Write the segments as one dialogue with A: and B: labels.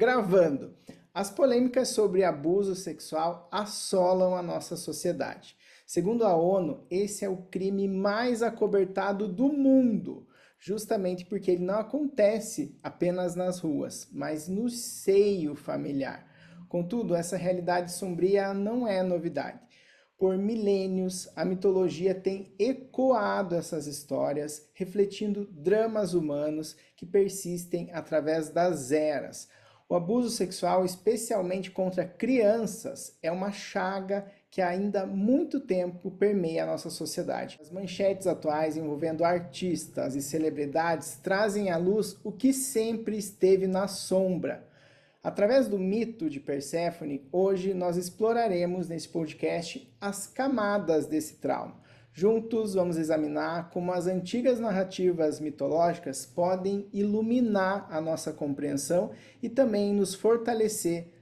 A: gravando. As polêmicas sobre abuso sexual assolam a nossa sociedade. Segundo a ONU, esse é o crime mais acobertado do mundo, justamente porque ele não acontece apenas nas ruas, mas no seio familiar. Contudo, essa realidade sombria não é novidade. Por milênios, a mitologia tem ecoado essas histórias, refletindo dramas humanos que persistem através das eras. O abuso sexual, especialmente contra crianças, é uma chaga que ainda há muito tempo permeia a nossa sociedade. As manchetes atuais envolvendo artistas e celebridades trazem à luz o que sempre esteve na sombra. Através do mito de Perséfone, hoje nós exploraremos nesse podcast as camadas desse trauma. Juntos vamos examinar como as antigas narrativas mitológicas podem iluminar a nossa compreensão e também nos fortalecer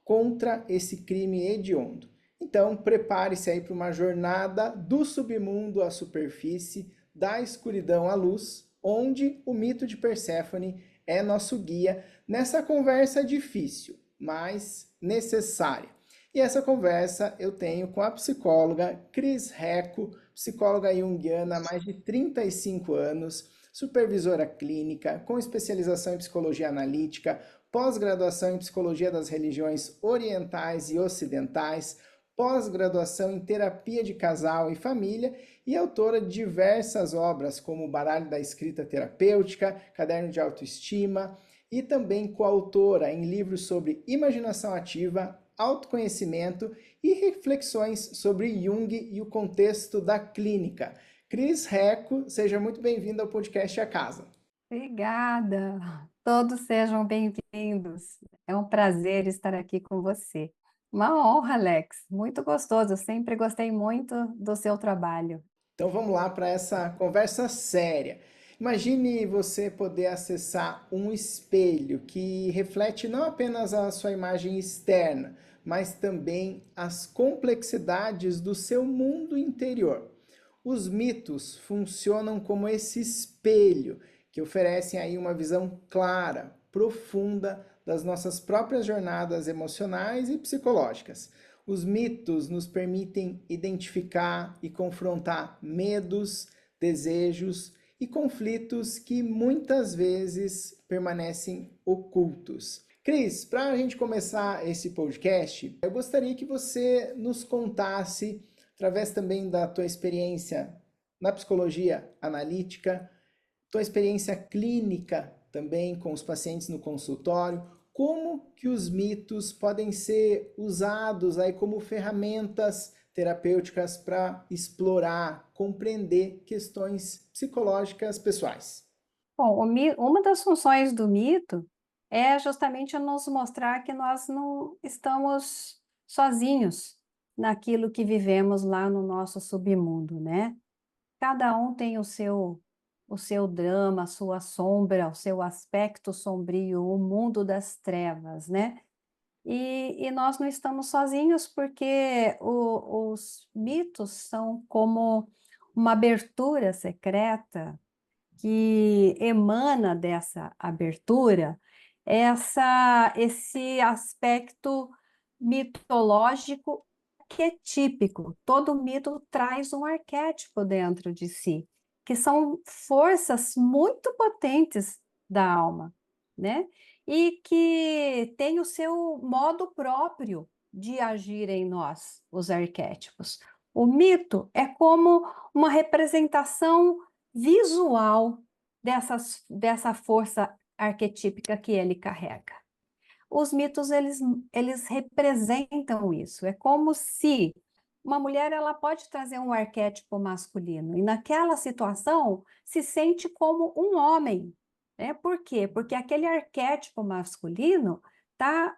A: contra esse crime hediondo. Então, prepare-se aí para uma jornada do submundo à superfície, da escuridão à luz, onde o mito de Perséfone é nosso guia nessa conversa difícil, mas necessária. E essa conversa eu tenho com a psicóloga Cris Recco, psicóloga junguiana há mais de 35 anos, supervisora clínica, com especialização em psicologia analítica, pós-graduação em psicologia das religiões orientais e ocidentais, pós-graduação em terapia de casal e família e autora de diversas obras como o Baralho da Escrita Terapêutica, Caderno de Autoestima e também coautora em livros sobre imaginação ativa, autoconhecimento e reflexões sobre Jung e o contexto da clínica. Cris Recco, seja muito bem-vinda ao podcast A Casa.
B: Obrigada. Todos sejam bem-vindos. É um prazer estar aqui com você. Uma honra, Alex. Muito gostoso. Eu sempre gostei muito do seu trabalho.
A: Então vamos lá para essa conversa séria. Imagine você poder acessar um espelho que reflete não apenas a sua imagem externa, mas também as complexidades do seu mundo interior. Os mitos funcionam como esse espelho que oferecem aí uma visão clara, profunda das nossas próprias jornadas emocionais e psicológicas. Os mitos nos permitem identificar e confrontar medos, desejos e conflitos que muitas vezes permanecem ocultos. Cris, para a gente começar esse podcast, eu gostaria que você nos contasse, através também da tua experiência na psicologia analítica, tua experiência clínica também com os pacientes no consultório, como que os mitos podem ser usados aí como ferramentas terapêuticas para explorar, compreender questões psicológicas pessoais.
B: Bom, uma das funções do mito é justamente nos mostrar que nós não estamos sozinhos naquilo que vivemos lá no nosso submundo, né? Cada um tem o seu drama, a sua sombra, o seu aspecto sombrio, o mundo das trevas, né? E nós não estamos sozinhos porque os mitos são como uma abertura secreta que emana dessa abertura esse aspecto mitológico arquetípico. Todo mito traz um arquétipo dentro de si, que são forças muito potentes da alma, né? E que tem o seu modo próprio de agir em nós, os arquétipos. O mito é como uma representação visual dessa força arquetípica que ele carrega. Os mitos, eles representam isso. É como se uma mulher ela pode trazer um arquétipo masculino e naquela situação se sente como um homem. Né? Por quê? Porque aquele arquétipo masculino está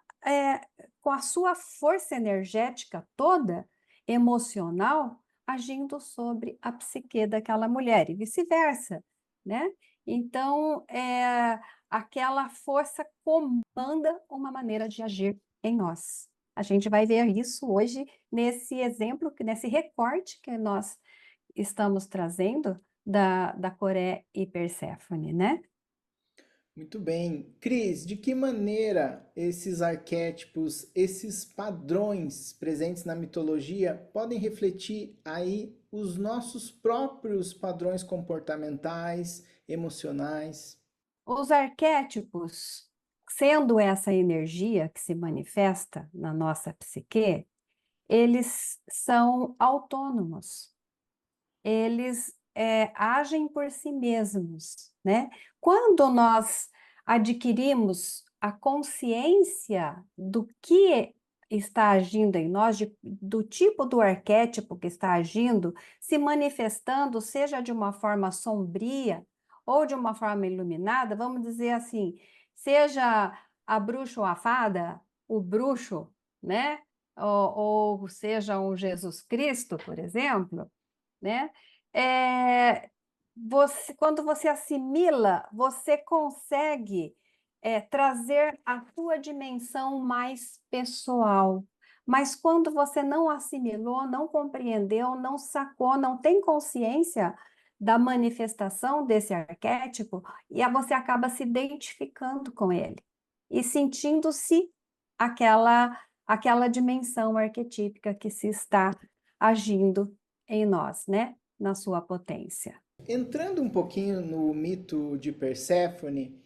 B: com a sua força energética toda, emocional, agindo sobre a psique daquela mulher e vice-versa, né? Então, aquela força comanda uma maneira de agir em nós. A gente vai ver isso hoje nesse exemplo, nesse recorte que nós estamos trazendo da Coré e Perséfone, né?
A: Muito bem. Cris, de que maneira esses arquétipos, esses padrões presentes na mitologia podem refletir aí os nossos próprios padrões comportamentais, emocionais?
B: Os arquétipos, sendo essa energia que se manifesta na nossa psique, eles são autônomos, eles agem por si mesmos, né? Quando nós adquirimos a consciência do que está agindo em nós, do tipo do arquétipo que está agindo, se manifestando, seja de uma forma sombria ou de uma forma iluminada, vamos dizer assim, seja a bruxa ou a fada, o bruxo, né? Ou seja, um Jesus Cristo, por exemplo, né? É, quando você assimila, você consegue trazer a tua dimensão mais pessoal. Mas quando você não assimilou, não compreendeu, não sacou, não tem consciência da manifestação desse arquétipo, e aí você acaba se identificando com ele e sentindo-se aquela dimensão arquetípica que se está agindo em nós, né? Na sua potência.
A: Entrando um pouquinho no mito de Perséfone,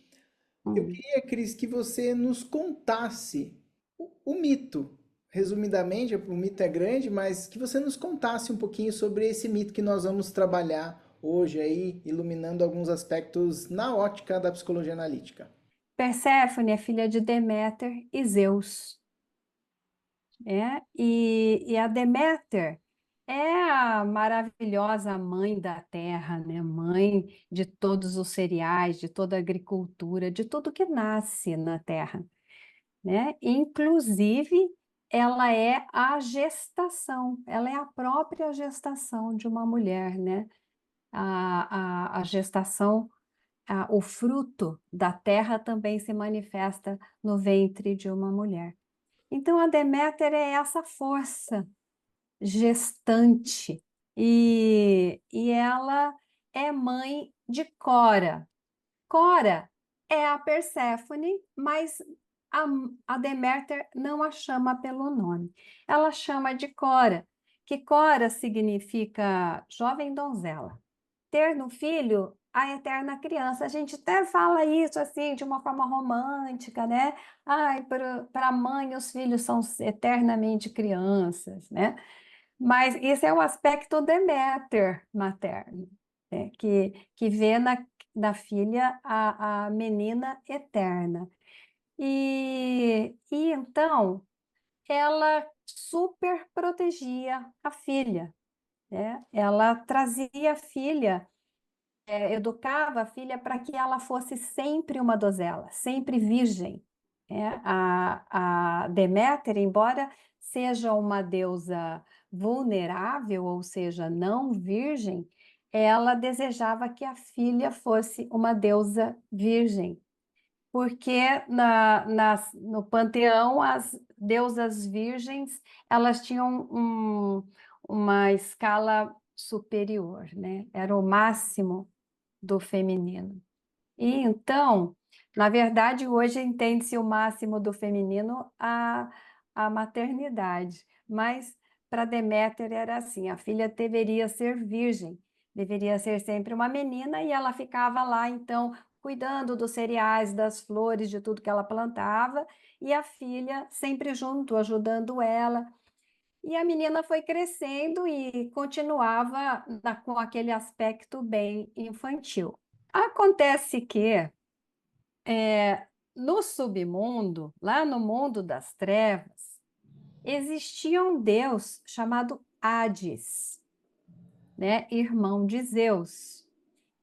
A: eu
B: Hum.
A: queria, Cris, que você nos contasse o mito. Resumidamente, o mito é grande, mas que você nos contasse um pouquinho sobre esse mito que nós vamos trabalhar hoje aí, iluminando alguns aspectos na ótica da psicologia analítica.
B: Perséfone é filha de Deméter e Zeus, né? E a Deméter é a maravilhosa mãe da terra, né? Mãe de todos os cereais, de toda a agricultura, de tudo que nasce na terra, né? Inclusive, ela é a gestação, ela é a própria gestação de uma mulher, né? A gestação, o fruto da terra também se manifesta no ventre de uma mulher. Então, a Deméter é essa força gestante e ela é mãe de Cora. Cora é a Perséfone, mas a, a Deméter não a chama pelo nome. Ela chama de Cora, que Cora significa jovem donzela. Ter no filho a eterna criança. A gente até fala isso assim de uma forma romântica, né? Ai, para a mãe os filhos são eternamente crianças, né? Mas isso é o aspecto Deméter materno, né? Que vê na filha a menina eterna. E então ela super protegia a filha, né? Ela trazia a filha, educava a filha para que ela fosse sempre uma donzela, sempre virgem, né? A Deméter, embora seja uma deusa vulnerável, ou seja, não virgem, ela desejava que a filha fosse uma deusa virgem, porque no panteão as deusas virgens elas tinham uma escala superior, né? Era o máximo do feminino. E então, na verdade, hoje entende-se o máximo do feminino a maternidade, mas para Deméter era assim, a filha deveria ser virgem, deveria ser sempre uma menina e ela ficava lá, então, cuidando dos cereais, das flores, de tudo que ela plantava, e a filha sempre junto, ajudando ela. E a menina foi crescendo e continuava com aquele aspecto bem infantil. Acontece que no submundo, lá no mundo das trevas, existia um deus chamado Hades, né, irmão de Zeus.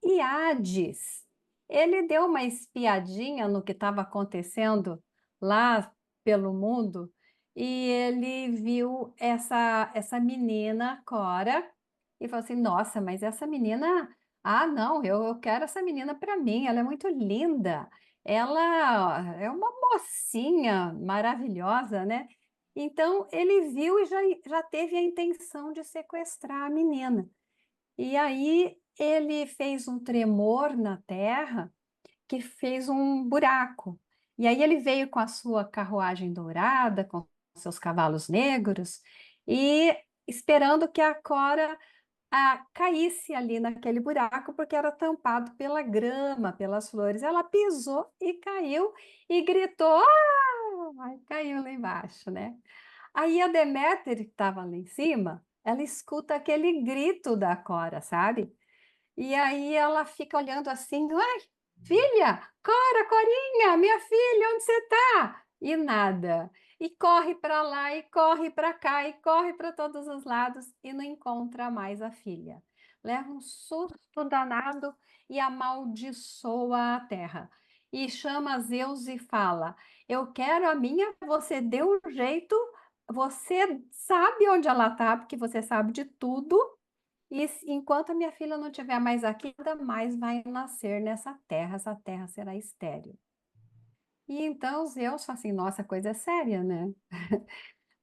B: E Hades, ele deu uma espiadinha no que estava acontecendo lá pelo mundo e ele viu essa menina, Cora, e falou assim: Nossa, mas essa menina, ah, não, eu quero essa menina para mim, ela é muito linda, ela é uma mocinha maravilhosa, né? Então ele viu e já teve a intenção de sequestrar a menina. E aí ele fez um tremor na terra que fez um buraco. E aí ele veio com a sua carruagem dourada, com seus cavalos negros, e esperando que a Cora caísse ali naquele buraco, porque era tampado pela grama, pelas flores. Ela pisou e caiu e gritou, Aí caiu lá embaixo, né? Aí a Deméter, que estava lá em cima, ela escuta aquele grito da Cora, sabe? E aí ela fica olhando assim, ai, filha, Cora, Corinha, minha filha, onde você está? E nada. E corre para lá, e corre para cá, e corre para todos os lados, e não encontra mais a filha. Leva um susto danado e amaldiçoa a terra. E chama Zeus e fala: Eu quero a minha, você deu um jeito, você sabe onde ela está, porque você sabe de tudo. E enquanto a minha filha não estiver mais aqui, nada mais vai nascer nessa terra, essa terra será estéril. E então Zeus fala assim, nossa, coisa é séria, né?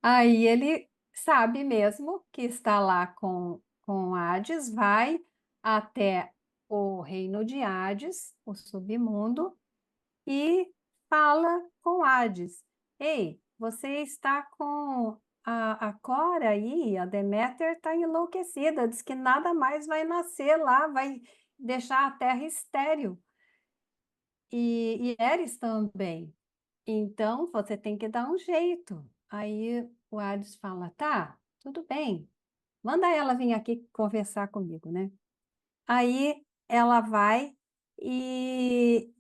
B: Aí ele sabe mesmo que está lá com Hades, vai até o reino de Hades, o submundo, e fala com Hades. Ei, você está com a Cora aí, a Deméter está enlouquecida, diz que nada mais vai nascer lá, vai deixar a terra estéril. E Eres também. Então, você tem que dar um jeito. Aí o Hades fala, tá, tudo bem, manda ela vir aqui conversar comigo, né? Aí ela vai e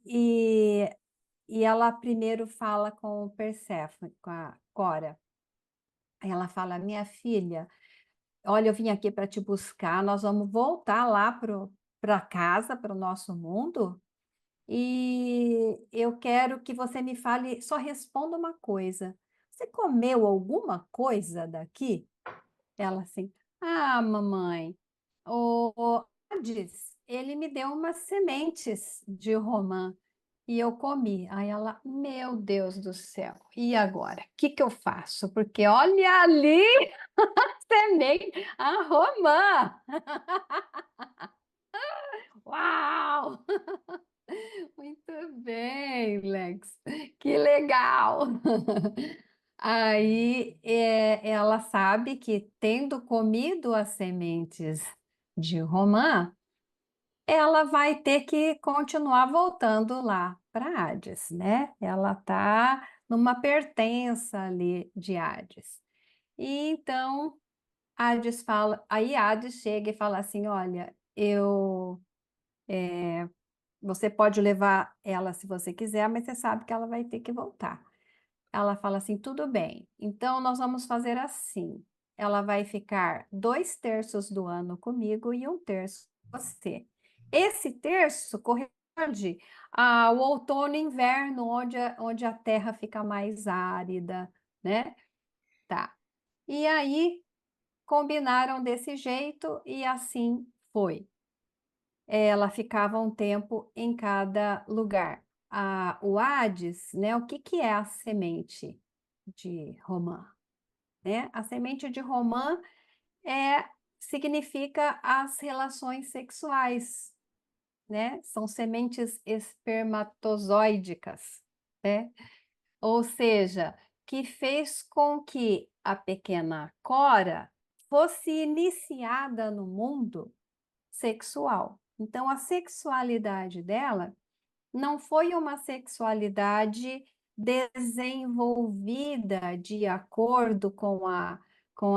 B: ela primeiro fala com o Perséfone, com a Cora. Aí ela fala: Minha filha, olha, eu vim aqui para te buscar, nós vamos voltar lá para casa, para o nosso mundo, e eu quero que você me fale, só responda uma coisa. Você comeu alguma coisa daqui? Ela assim: Ah, mamãe, o Hades, ele me deu umas sementes de romã. E eu comi. Aí ela, meu Deus do céu, e agora? O que que eu faço? Porque olha ali, semente, a romã. Uau! Muito bem, Lex. Que legal! Aí ela sabe que, tendo comido as sementes de romã, ela vai ter que continuar voltando lá para Hades, né? Ela está numa pertença ali de Hades. E então Hades fala, aí Hades chega e fala assim: Olha, você pode levar ela se você quiser, mas você sabe que ela vai ter que voltar. Ela fala assim: tudo bem, então nós vamos fazer assim. Ela vai ficar 2/3 do ano comigo e 1/3 com você. Esse terço corresponde ao outono e inverno, onde a terra fica mais árida, né? Tá. E aí combinaram desse jeito e assim foi. Ela ficava um tempo em cada lugar. O Hades, né? O que que é a semente de romã? Né? A semente de romã significa as relações sexuais, né? São sementes espermatozoídicas, né? Ou seja, que fez com que a pequena Cora fosse iniciada no mundo sexual. Então, a sexualidade dela não foi uma sexualidade desenvolvida de acordo com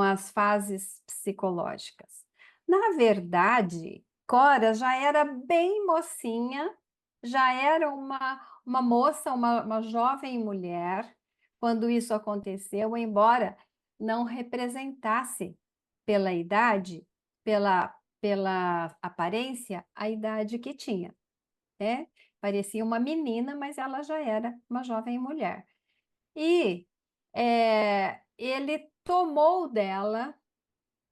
B: as fases psicológicas. Na verdade, Cora já era bem mocinha, já era uma moça, uma jovem mulher, quando isso aconteceu, embora não representasse pela idade, pela aparência, a idade que tinha, né? Parecia uma menina, mas ela já era uma jovem mulher. E ele tomou dela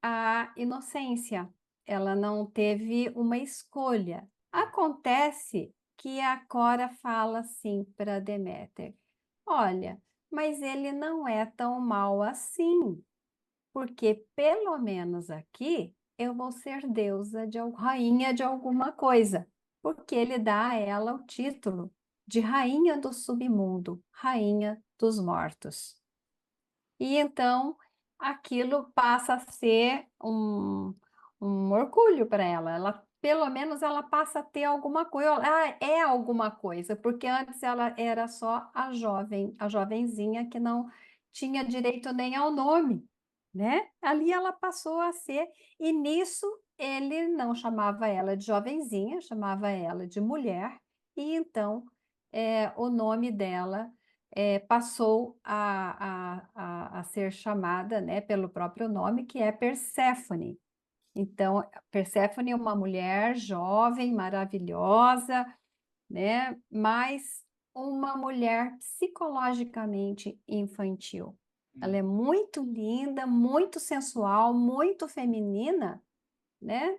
B: a inocência. Ela não teve uma escolha. Acontece que a Cora fala assim para Deméter: Olha, mas ele não é tão mal assim, porque pelo menos aqui eu vou ser deusa rainha de alguma coisa. porque ele dá a ela o título de rainha do submundo, rainha dos mortos. E então aquilo passa a ser um orgulho para ela. Ela, pelo menos, ela passa a ter alguma coisa. Ela é alguma coisa, porque antes ela era só a jovem, a jovenzinha que não tinha direito nem ao nome, né? Ali ela passou a ser, e nisso ele não chamava ela de jovenzinha, chamava ela de mulher, e então o nome dela passou a ser chamada, né, pelo próprio nome, que é Perséfone. Então, Perséfone é uma mulher jovem, maravilhosa, né, mas uma mulher psicologicamente infantil. Ela é muito linda, muito sensual, muito feminina, né?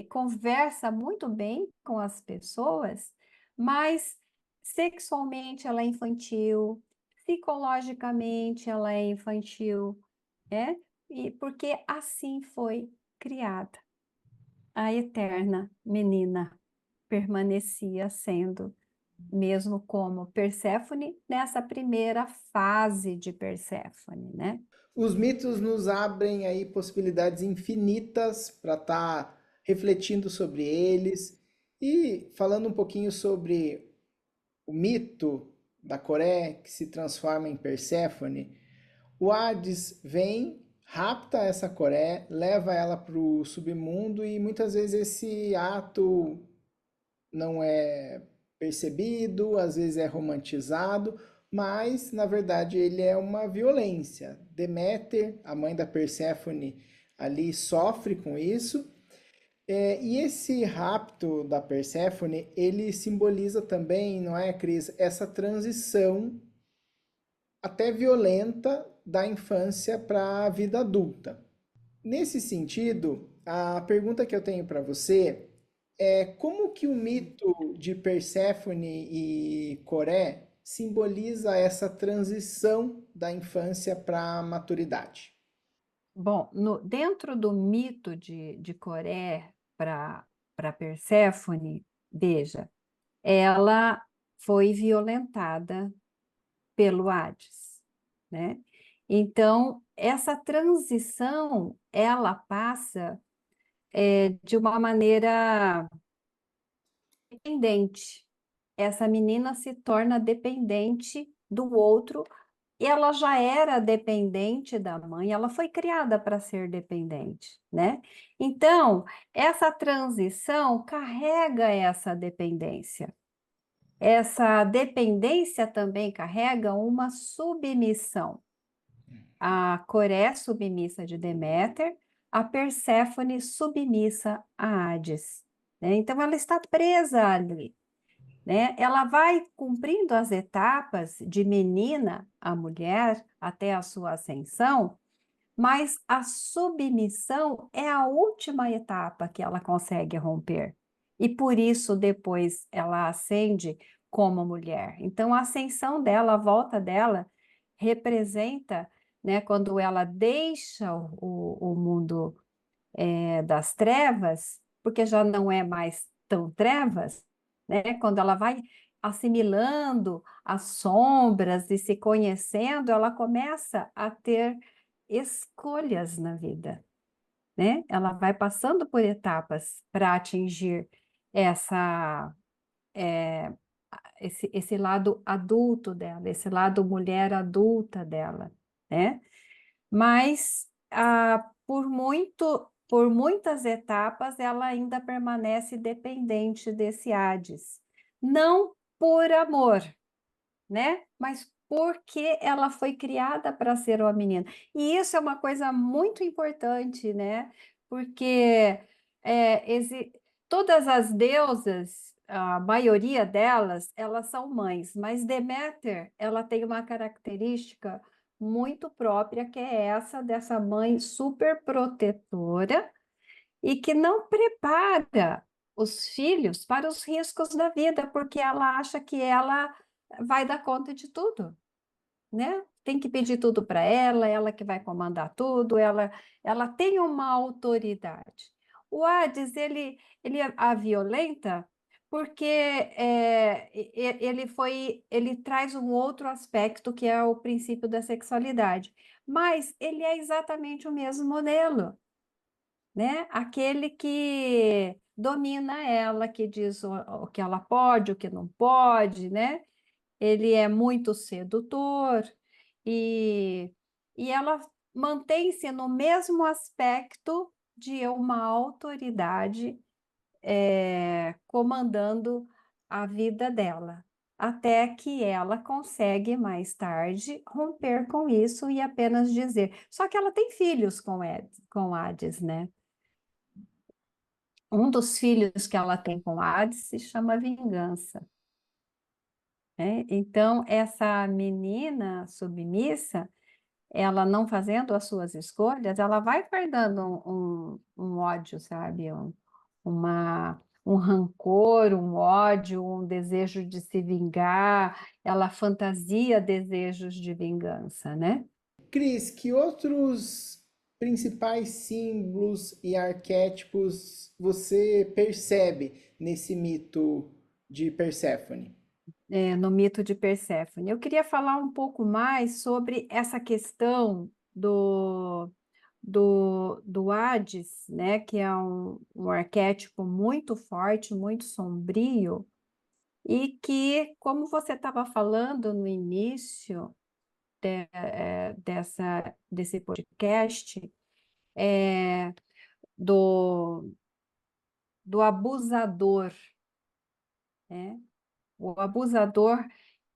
B: Conversa muito bem com as pessoas, mas sexualmente ela é infantil, psicologicamente ela é infantil, né? E porque assim foi criada. A eterna menina permanecia sendo, mesmo como Perséfone, nessa primeira fase de Perséfone, né?
A: Os mitos nos abrem aí possibilidades infinitas para estar refletindo sobre eles e falando um pouquinho sobre o mito da Coré que se transforma em Perséfone. O Hades vem, rapta essa Coré, leva ela para o submundo e muitas vezes esse ato não é percebido, às vezes é romantizado, mas na verdade ele é uma violência. Deméter, a mãe da Perséfone, ali sofre com isso. E esse rapto da Perséfone, ele simboliza também, não é, Cris, essa transição até violenta da infância para a vida adulta. Nesse sentido, a pergunta que eu tenho para você é como que o mito de Perséfone e Coré simboliza essa transição da infância para a maturidade?
B: Bom, dentro do mito de Coré para Perséfone, veja, ela foi violentada pelo Hades, né? Então, essa transição, ela passa de uma maneira dependente. Essa menina se torna dependente do outro, e ela já era dependente da mãe, ela foi criada para ser dependente, né? Então, essa transição carrega essa dependência. Essa dependência também carrega uma submissão. A Coré submissa de Deméter, a Perséfone submissa a Hades, né? Então, ela está presa ali, né? Ela vai cumprindo as etapas de menina a mulher até a sua ascensão, mas a submissão é a última etapa que ela consegue romper. E por isso depois ela ascende como mulher. Então a ascensão dela, a volta dela, representa, né, quando ela deixa o mundo das trevas, porque já não é mais tão trevas, né? Quando ela vai assimilando as sombras e se conhecendo, ela começa a ter escolhas na vida, né? Ela vai passando por etapas para atingir essa esse lado adulto dela, esse lado mulher adulta dela, né? Mas por muitas etapas ela ainda permanece dependente desse Hades. Não por amor, né? Mas porque ela foi criada para ser uma menina. E isso é uma coisa muito importante, né? Porque todas as deusas, a maioria delas, elas são mães, mas Deméter, ela tem uma característica muito própria, que é essa dessa mãe super protetora e que não prepara os filhos para os riscos da vida, porque ela acha que ela vai dar conta de tudo, né? Tem que pedir tudo para ela que vai comandar tudo, ela tem uma autoridade. O Hades, ele a violenta porque ele traz um outro aspecto que é o princípio da sexualidade, mas ele é exatamente o mesmo modelo, né? Aquele que domina ela, que diz o que ela pode, o que não pode, né? Ele é muito sedutor e, e ela mantém-se no mesmo aspecto de uma autoridade comandando a vida dela, até que ela consegue mais tarde romper com isso e apenas dizer. Só que ela tem filhos com Hades, né? Um dos filhos que ela tem com Hades se chama Vingança, né? Então, essa menina submissa, ela não fazendo as suas escolhas, ela vai guardando um ódio, sabe? Um rancor, um ódio, um desejo de se vingar, ela fantasia desejos de vingança, né?
A: Cris, que outros principais símbolos e arquétipos você percebe nesse mito de Perséfone?
B: No mito de Perséfone. Eu queria falar um pouco mais sobre essa questão do Hades, né, que é um arquétipo muito forte, muito sombrio, e que, como você estava falando no início desse podcast, é, do, do abusador, né? O abusador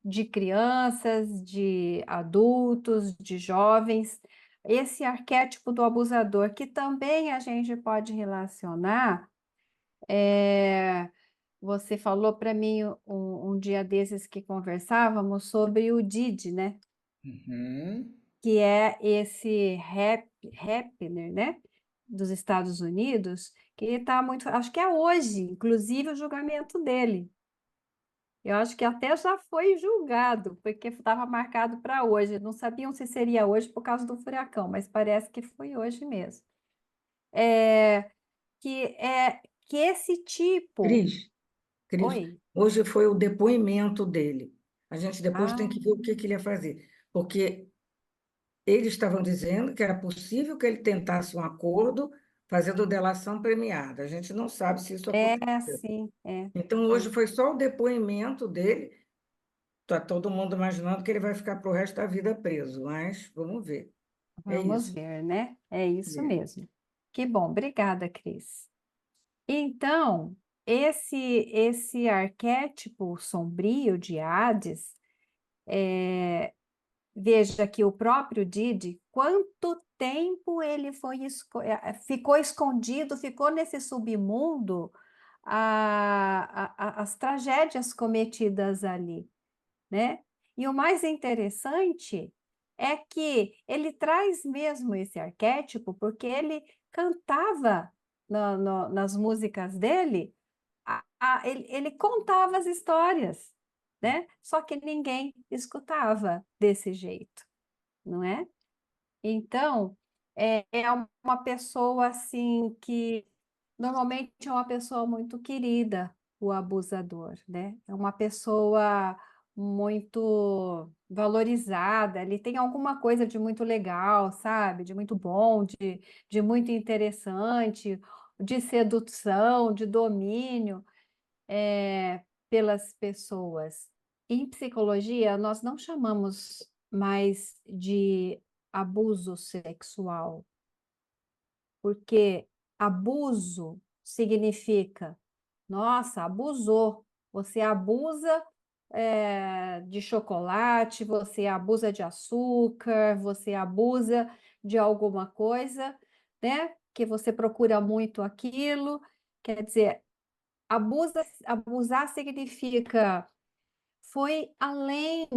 B: de crianças, de adultos, de jovens, esse arquétipo do abusador, que também a gente pode relacionar. Você falou para mim um dia desses que conversávamos sobre o Didi, né?
A: Uhum.
B: Que é esse rapper, né? Dos Estados Unidos, que está muito. Acho que é hoje, inclusive, o julgamento dele. Eu acho que até já foi julgado, porque estava marcado para hoje. Não sabiam se seria hoje por causa do furacão, mas parece que foi hoje mesmo. É, que esse tipo.
C: Cris, Cris,
B: Oi.
C: hoje foi o depoimento dele. A gente depois tem
B: Ah,
C: que ver o que que ele ia fazer, porque eles estavam dizendo que era possível que ele tentasse um acordo fazendo delação premiada. A gente não sabe se isso aconteceu.
B: sim,
C: Então,
B: é.
C: hoje foi só o depoimento dele. Está todo mundo imaginando que ele vai ficar para o resto da vida preso, mas vamos ver. É
B: Vamos
C: isso.
B: ver, né? É isso
C: É.
B: mesmo. Que bom, obrigada, Cris. Então, esse arquétipo sombrio de Hades, veja que o próprio Didi, quanto tempo ele ficou escondido, ficou nesse submundo, as tragédias cometidas ali, né? E o mais interessante é que ele traz mesmo esse arquétipo, porque ele cantava nas músicas dele, ele contava as histórias, né? Só que ninguém escutava desse jeito, não é? Então, é uma pessoa assim que normalmente é uma pessoa muito querida, o abusador, né? É uma pessoa muito valorizada, ele tem alguma coisa de muito legal, sabe? De muito bom, de muito interessante, de sedução, de domínio pelas pessoas. Em psicologia, nós não chamamos mais de abuso sexual, porque abuso significa, nossa, abusou. Você abusa de chocolate, você abusa de açúcar, você abusa de alguma coisa, né? Que você procura muito aquilo. Quer dizer, abusar significa foi além,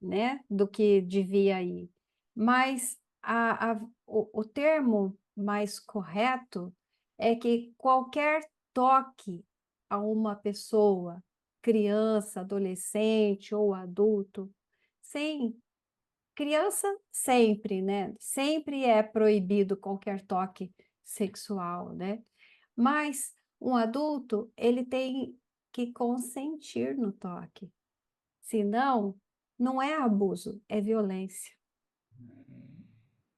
B: né, do que devia ir. Mas o termo mais correto é que qualquer toque a uma pessoa, criança, adolescente ou adulto, sem criança sempre, né? Sempre é proibido qualquer toque sexual, né? Mas um adulto, ele tem que consentir no toque. Senão, não é abuso, é violência,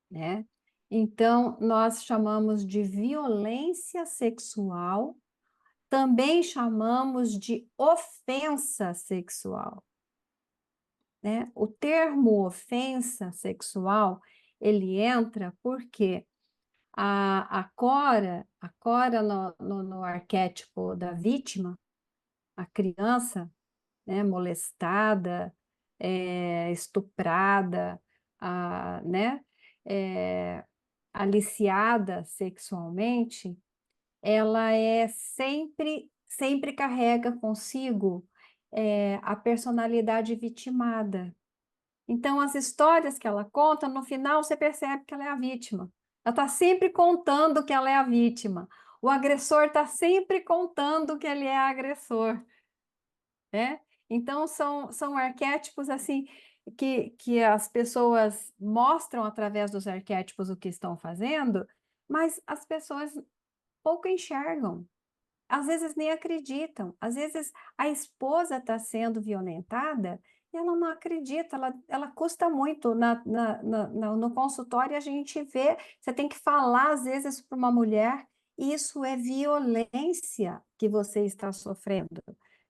B: né? Então, nós chamamos de violência sexual, também chamamos de ofensa sexual, né? O termo ofensa sexual, ele entra porque a Cora no arquétipo da vítima, a criança, né, molestada, estuprada, né, é, aliciada sexualmente, ela sempre carrega consigo a personalidade vitimada. Então, as histórias que ela conta, no final você percebe que ela é a vítima. Ela está sempre contando que ela é a vítima. O agressor está sempre contando que ele é agressor, né? Então, são arquétipos assim que as pessoas mostram através dos arquétipos o que estão fazendo, mas as pessoas pouco enxergam. Às vezes nem acreditam. Às vezes a esposa está sendo violentada e ela não acredita, ela custa muito. No consultório a gente vê, você tem que falar às vezes para uma mulher, isso é violência que você está sofrendo.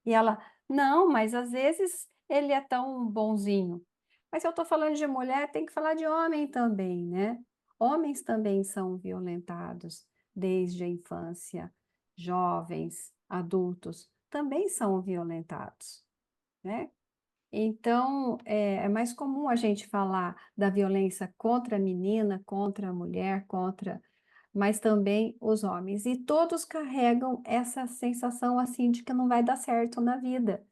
B: E ela, não, mas às vezes ele é tão bonzinho. Mas se eu estou falando de mulher, tem que falar de homem também, né? Homens também são violentados desde a infância, jovens, adultos, também são violentados, né? Então, é mais comum a gente falar da violência contra a menina, contra a mulher, mas também os homens. E todos carregam essa sensação assim de que não vai dar certo na vida,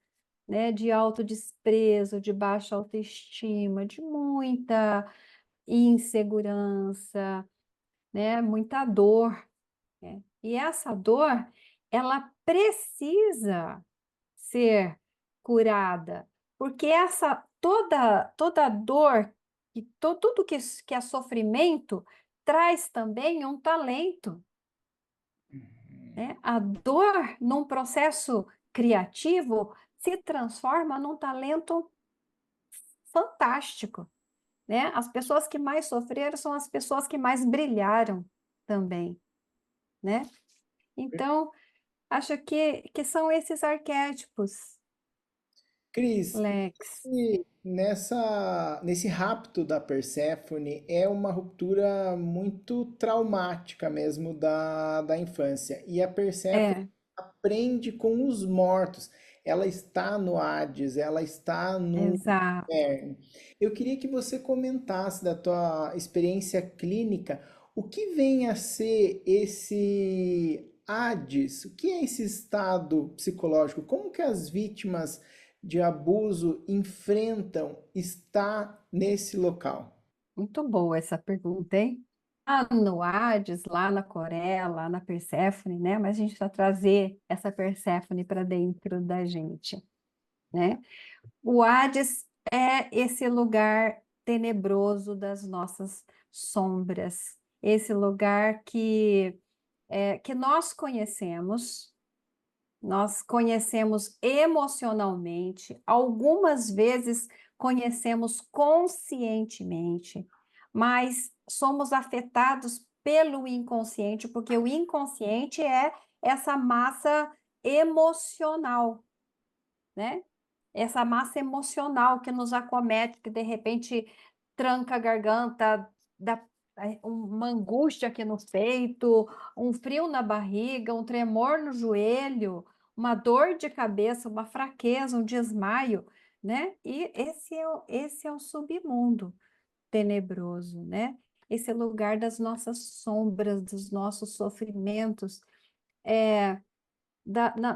B: né? De autodesprezo, de baixa autoestima, de muita insegurança, né? Muita dor, né? E essa dor, ela precisa ser curada, porque essa toda dor, tudo que é sofrimento, traz também um talento, né? A dor, num processo criativo, se transforma num talento fantástico, né? As pessoas que mais sofreram são as pessoas que mais brilharam também, né? Então, acho que são esses arquétipos,
A: Cris,
B: Lex.
A: nesse rapto da Perséfone é uma ruptura muito traumática mesmo da infância. E a Perséfone
B: É,
A: aprende com os mortos. Ela está no Hades, ela está no
B: exato.
A: inferno. Eu queria que você comentasse da tua experiência clínica, o que vem a ser esse Hades? O que é esse estado psicológico? Como que as vítimas de abuso enfrentam estar nesse local?
B: Muito boa essa pergunta, hein? Lá no Hades, lá na Coreia, lá na Perséfone, né? Mas a gente vai trazer essa Perséfone para dentro da gente, né? O Hades é esse lugar tenebroso das nossas sombras, esse lugar que nós conhecemos emocionalmente, algumas vezes conhecemos conscientemente, mas somos afetados pelo inconsciente, porque o inconsciente é essa massa emocional, né? Essa massa emocional que nos acomete, que de repente tranca a garganta, dá uma angústia aqui no peito, um frio na barriga, um tremor no joelho, uma dor de cabeça, uma fraqueza, um desmaio, né? E esse é o submundo tenebroso, né? Esse lugar das nossas sombras, dos nossos sofrimentos. É,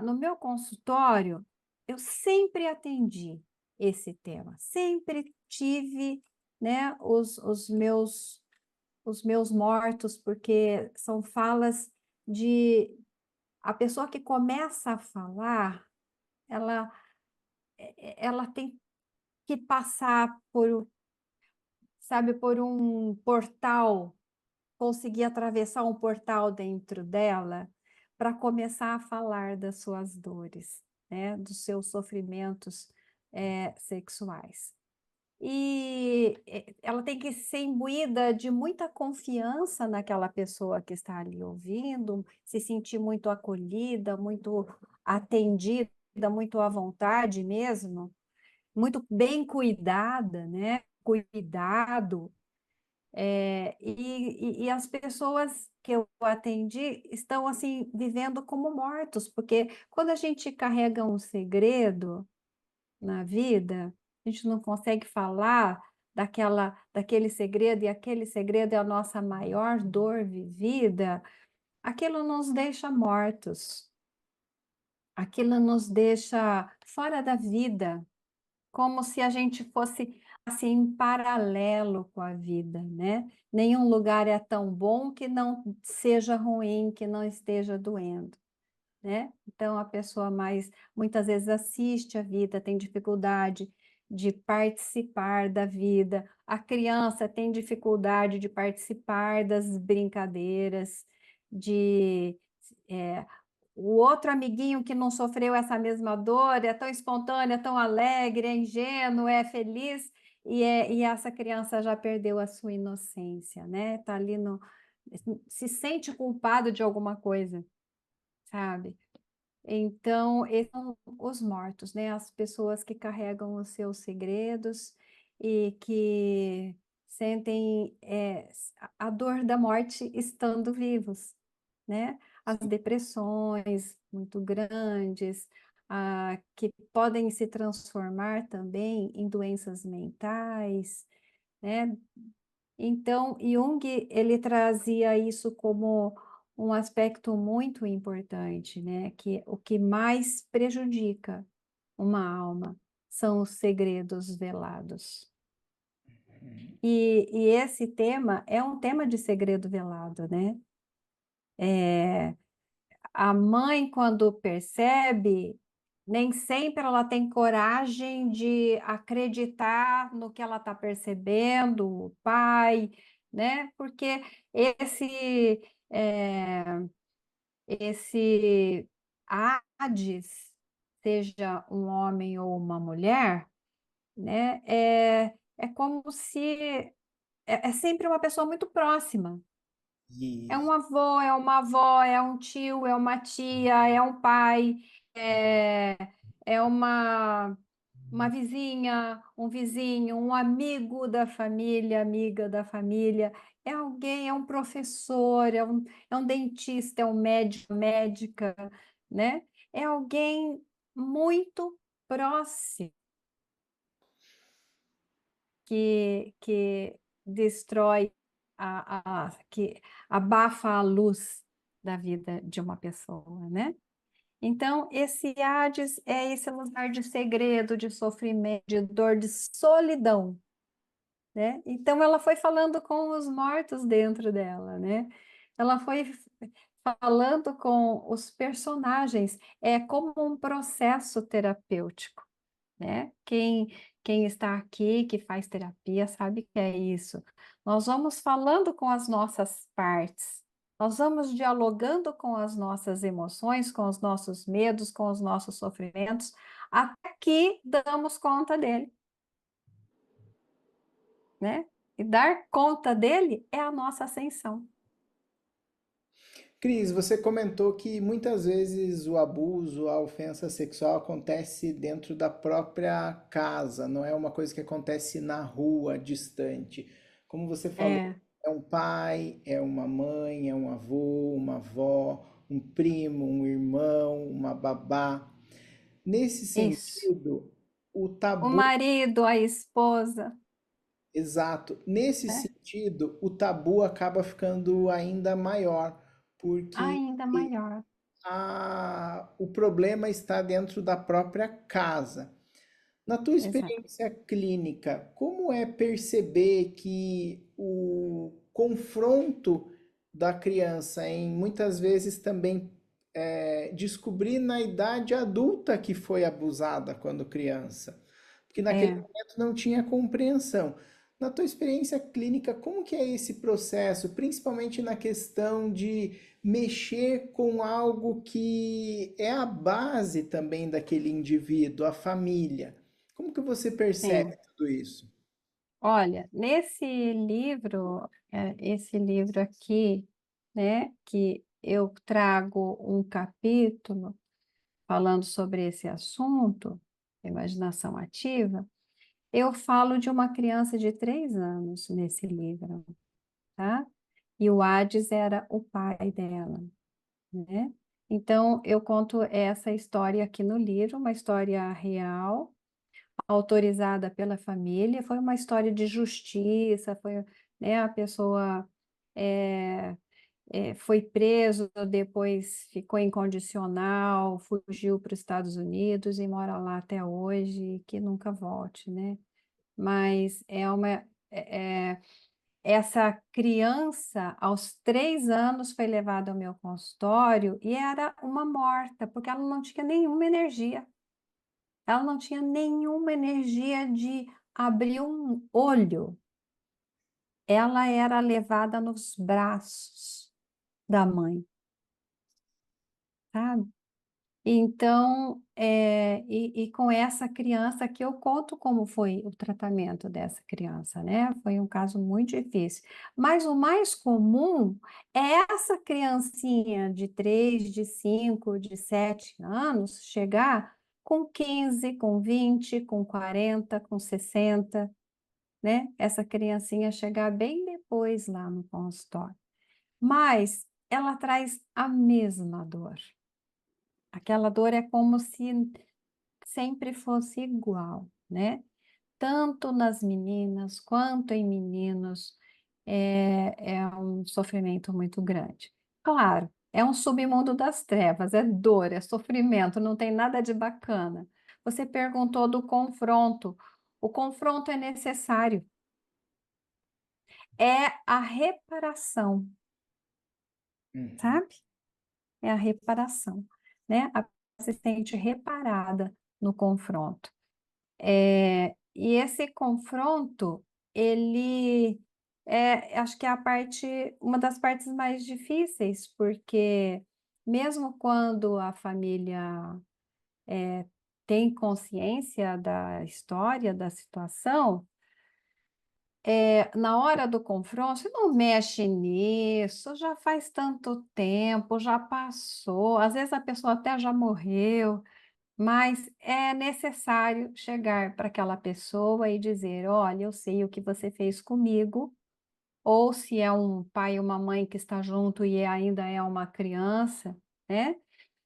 B: no meu consultório, eu sempre atendi esse tema, sempre tive, né, os meus mortos, porque são falas de a pessoa que começa a falar, ela, ela tem que passar sabe, por um portal, conseguir atravessar um portal dentro dela para começar a falar das suas dores. né, dos seus sofrimentos sexuais. E ela tem que ser imbuída de muita confiança naquela pessoa que está ali ouvindo, se sentir muito acolhida, muito atendida, muito à vontade mesmo, muito bem cuidada, né? Cuidado. E as pessoas que eu atendi estão assim vivendo como mortos, porque quando a gente carrega um segredo na vida, a gente não consegue falar daquele segredo, e aquele segredo é a nossa maior dor vivida, aquilo nos deixa mortos, aquilo nos deixa fora da vida, como se a gente fosse assim em paralelo com a vida, né? Nenhum lugar é tão bom que não seja ruim, que não esteja doendo, né? Então a pessoa mais muitas vezes assiste a vida, tem dificuldade de participar da vida. A criança tem dificuldade de participar das brincadeiras, de é, o outro amiguinho que não sofreu essa mesma dor é tão espontâneo, é tão alegre, é ingênuo, é feliz, e essa criança já perdeu a sua inocência, né? Tá ali no, se sente culpado de alguma coisa, sabe? Então, esses são os mortos, né? As pessoas que carregam os seus segredos e que sentem a dor da morte estando vivos, né? As depressões muito grandes, que podem se transformar também em doenças mentais, né? Então, Jung, ele trazia isso como um aspecto muito importante, né? Que o que mais prejudica uma alma são os segredos velados. E esse tema é um tema de segredo velado, né? A mãe, quando percebe, nem sempre ela tem coragem de acreditar no que ela está percebendo, o pai, né? Porque esse, é, esse Hades, seja um homem ou uma mulher, né? É como se é sempre uma pessoa muito próxima. É um
A: Isso.
B: avô, é uma avó, é um tio, é uma tia, é um pai, é, é uma vizinha, um vizinho, um amigo da família, amiga da família. É alguém, é um professor, é um dentista, é um médico, médica, né? É alguém muito próximo que destrói, que abafa a luz da vida de uma pessoa, né? Então, esse Hades é esse lugar de segredo, de sofrimento, de dor, de solidão, né? Então, ela foi falando com os mortos dentro dela, né? Ela foi falando com os personagens, é como um processo terapêutico, né? Quem está aqui, que faz terapia, sabe que é isso. Nós vamos falando com as nossas partes, nós vamos dialogando com as nossas emoções, com os nossos medos, com os nossos sofrimentos, até que damos conta dele, né? E dar conta dele é a nossa ascensão.
A: Cris, você comentou que muitas vezes o abuso, a ofensa sexual acontece dentro da própria casa, não é uma coisa que acontece na rua, distante. Como você falou,
B: É,
A: é um pai, é uma mãe, é um avô, uma avó, um primo, um irmão, uma babá. Nesse
B: isso.
A: sentido, o
B: O
A: tabu,
B: marido, a esposa,
A: exato, nesse
B: né?
A: sentido, o tabu acaba ficando ainda maior, porque
B: Ainda maior.
A: o problema está dentro da própria casa. Na tua
B: Exato.
A: experiência clínica, como é perceber que o confronto da criança em muitas vezes também descobrir na idade adulta que foi abusada quando criança? Porque naquele
B: É,
A: momento não tinha compreensão. Na tua experiência clínica, como que é esse processo, principalmente na questão de mexer com algo que é a base também daquele indivíduo, a família? Como que você percebe
B: Sim.
A: tudo isso?
B: Olha, nesse livro, esse livro aqui, né, que eu trago um capítulo falando sobre esse assunto, imaginação ativa, eu falo de uma criança de 3 anos nesse livro, tá? E o Hades era o pai dela, né? Então, eu conto essa história aqui no livro, uma história real, autorizada pela família, foi uma história de justiça, foi, né, a pessoa é, foi preso, depois ficou incondicional, fugiu para os Estados Unidos e mora lá até hoje, e que nunca volte, né? Mas essa criança, aos 3 anos, foi levada ao meu consultório e era uma morta, porque ela não tinha nenhuma energia. Ela não tinha nenhuma energia de abrir um olho. Ela era levada nos braços da mãe, sabe? Então, e com essa criança que eu conto como foi o tratamento dessa criança, né? Foi um caso muito difícil. Mas o mais comum é essa criancinha de 3, de 5, de 7 anos chegar com 15, com 20, com 40, com 60, né? Essa criancinha chegar bem depois lá no consultório. Mas ela traz a mesma dor. Aquela dor é como se sempre fosse igual, né? Tanto nas meninas quanto em meninos, é um sofrimento muito grande. Claro, é um submundo das trevas, é dor, é sofrimento, não tem nada de bacana. Você perguntou do confronto. O confronto é necessário, é a reparação,
A: Uhum.
B: sabe? É a reparação, né? A pessoa se sente reparada no confronto. E esse confronto, ele acho que é uma das partes mais difíceis, porque mesmo quando a família tem consciência da história, da situação, na hora do confronto, você não mexe nisso, já faz tanto tempo, já passou, às vezes a pessoa até já morreu. Mas é necessário chegar para aquela pessoa e dizer: olha, eu sei o que você fez comigo, ou se é um pai ou uma mãe que está junto e ainda é uma criança, né?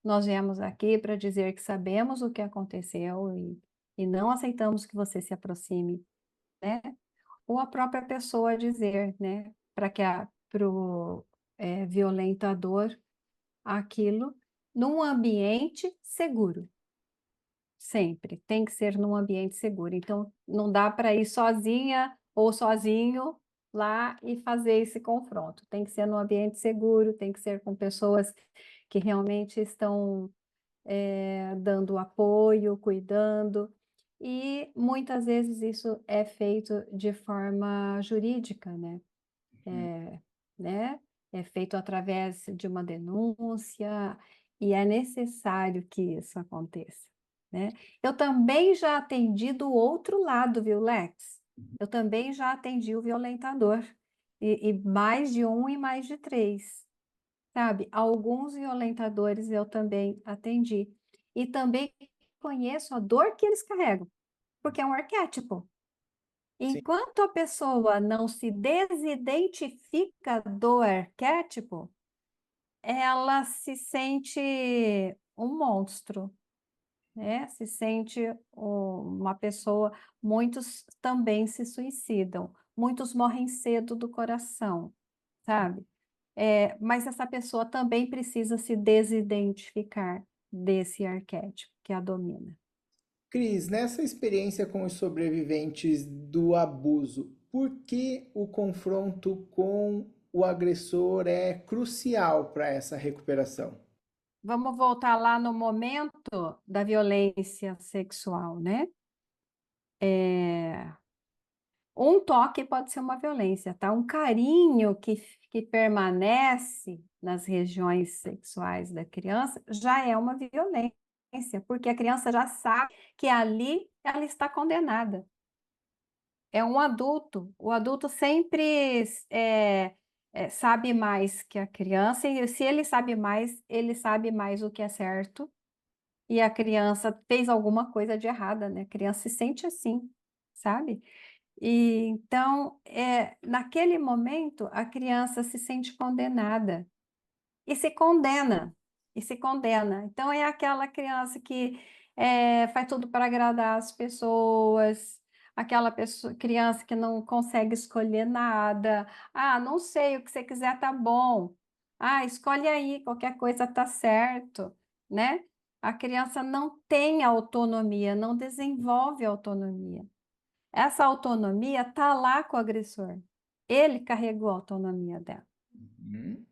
B: Nós viemos aqui para dizer que sabemos o que aconteceu e não aceitamos que você se aproxime, né? Ou a própria pessoa dizer, né, para o violentador aquilo num ambiente seguro. Sempre, tem que ser num ambiente seguro. Então, não dá para ir sozinha ou sozinho lá e fazer esse confronto. Tem que ser num ambiente seguro, tem que ser com pessoas que realmente estão dando apoio, cuidando. E muitas vezes isso é feito de forma jurídica, né?
A: Uhum.
B: né? É feito através de uma denúncia e é necessário que isso aconteça, né? Eu também já atendi do outro lado, viu, Lex? Eu também já atendi o violentador e mais de um e mais de três, sabe? Alguns violentadores eu também atendi e também conheço a dor que eles carregam, porque é um arquétipo.
A: Sim.
B: Enquanto a pessoa não se desidentifica do arquétipo, ela se sente um monstro, né? Se sente uma pessoa. Muitos também se suicidam, muitos morrem cedo do coração, sabe? Mas essa pessoa também precisa se desidentificar desse arquétipo que a domina.
A: Cris, nessa experiência com os sobreviventes do abuso, por que o confronto com o agressor é crucial para essa recuperação?
B: Vamos voltar lá no momento da violência sexual, né? Um toque pode ser uma violência, tá? Um carinho que permanece nas regiões sexuais da criança já é uma violência, porque a criança já sabe que ali ela está condenada. É um adulto. O adulto sempre sabe mais que a criança, e se ele sabe mais o que é certo, e a criança fez alguma coisa de errada, né? A criança se sente assim, sabe? E então, naquele momento, a criança se sente condenada e se condena, e se condena. Então, é aquela criança que faz tudo para agradar as pessoas, aquela criança que não consegue escolher nada. Ah, não sei, o que você quiser tá bom. Ah, escolhe aí, qualquer coisa tá certo, né? A criança não tem autonomia, não desenvolve autonomia. Essa autonomia está lá com o agressor. Ele carregou a autonomia dela.
A: Uhum.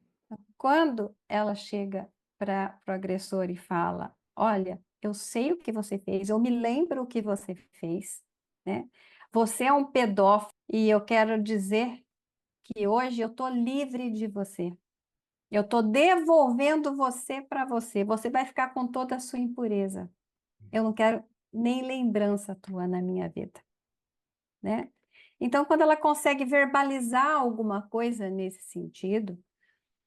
B: Quando ela chega para o agressor e fala: Olha, eu sei o que você fez, eu me lembro o que você fez, né? Você é um pedófilo e eu quero dizer que hoje eu estou livre de você. Eu estou devolvendo você para você. Você vai ficar com toda a sua impureza. Eu não quero nem lembrança tua na minha vida, né? Então, quando ela consegue verbalizar alguma coisa nesse sentido,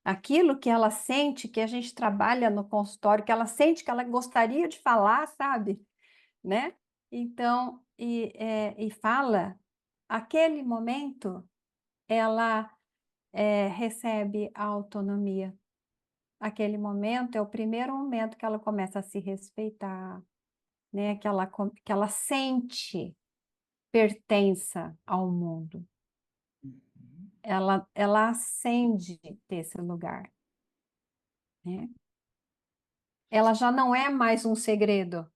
B: aquilo que ela sente, que a gente trabalha no consultório, que ela sente que ela gostaria de falar, sabe? Né? Então, e fala, aquele momento, ela recebe a autonomia. Aquele momento é o primeiro momento que ela começa a se respeitar, né? Que ela sente pertença ao mundo. Ela ascende desse lugar, né? Ela já não é mais um segredo,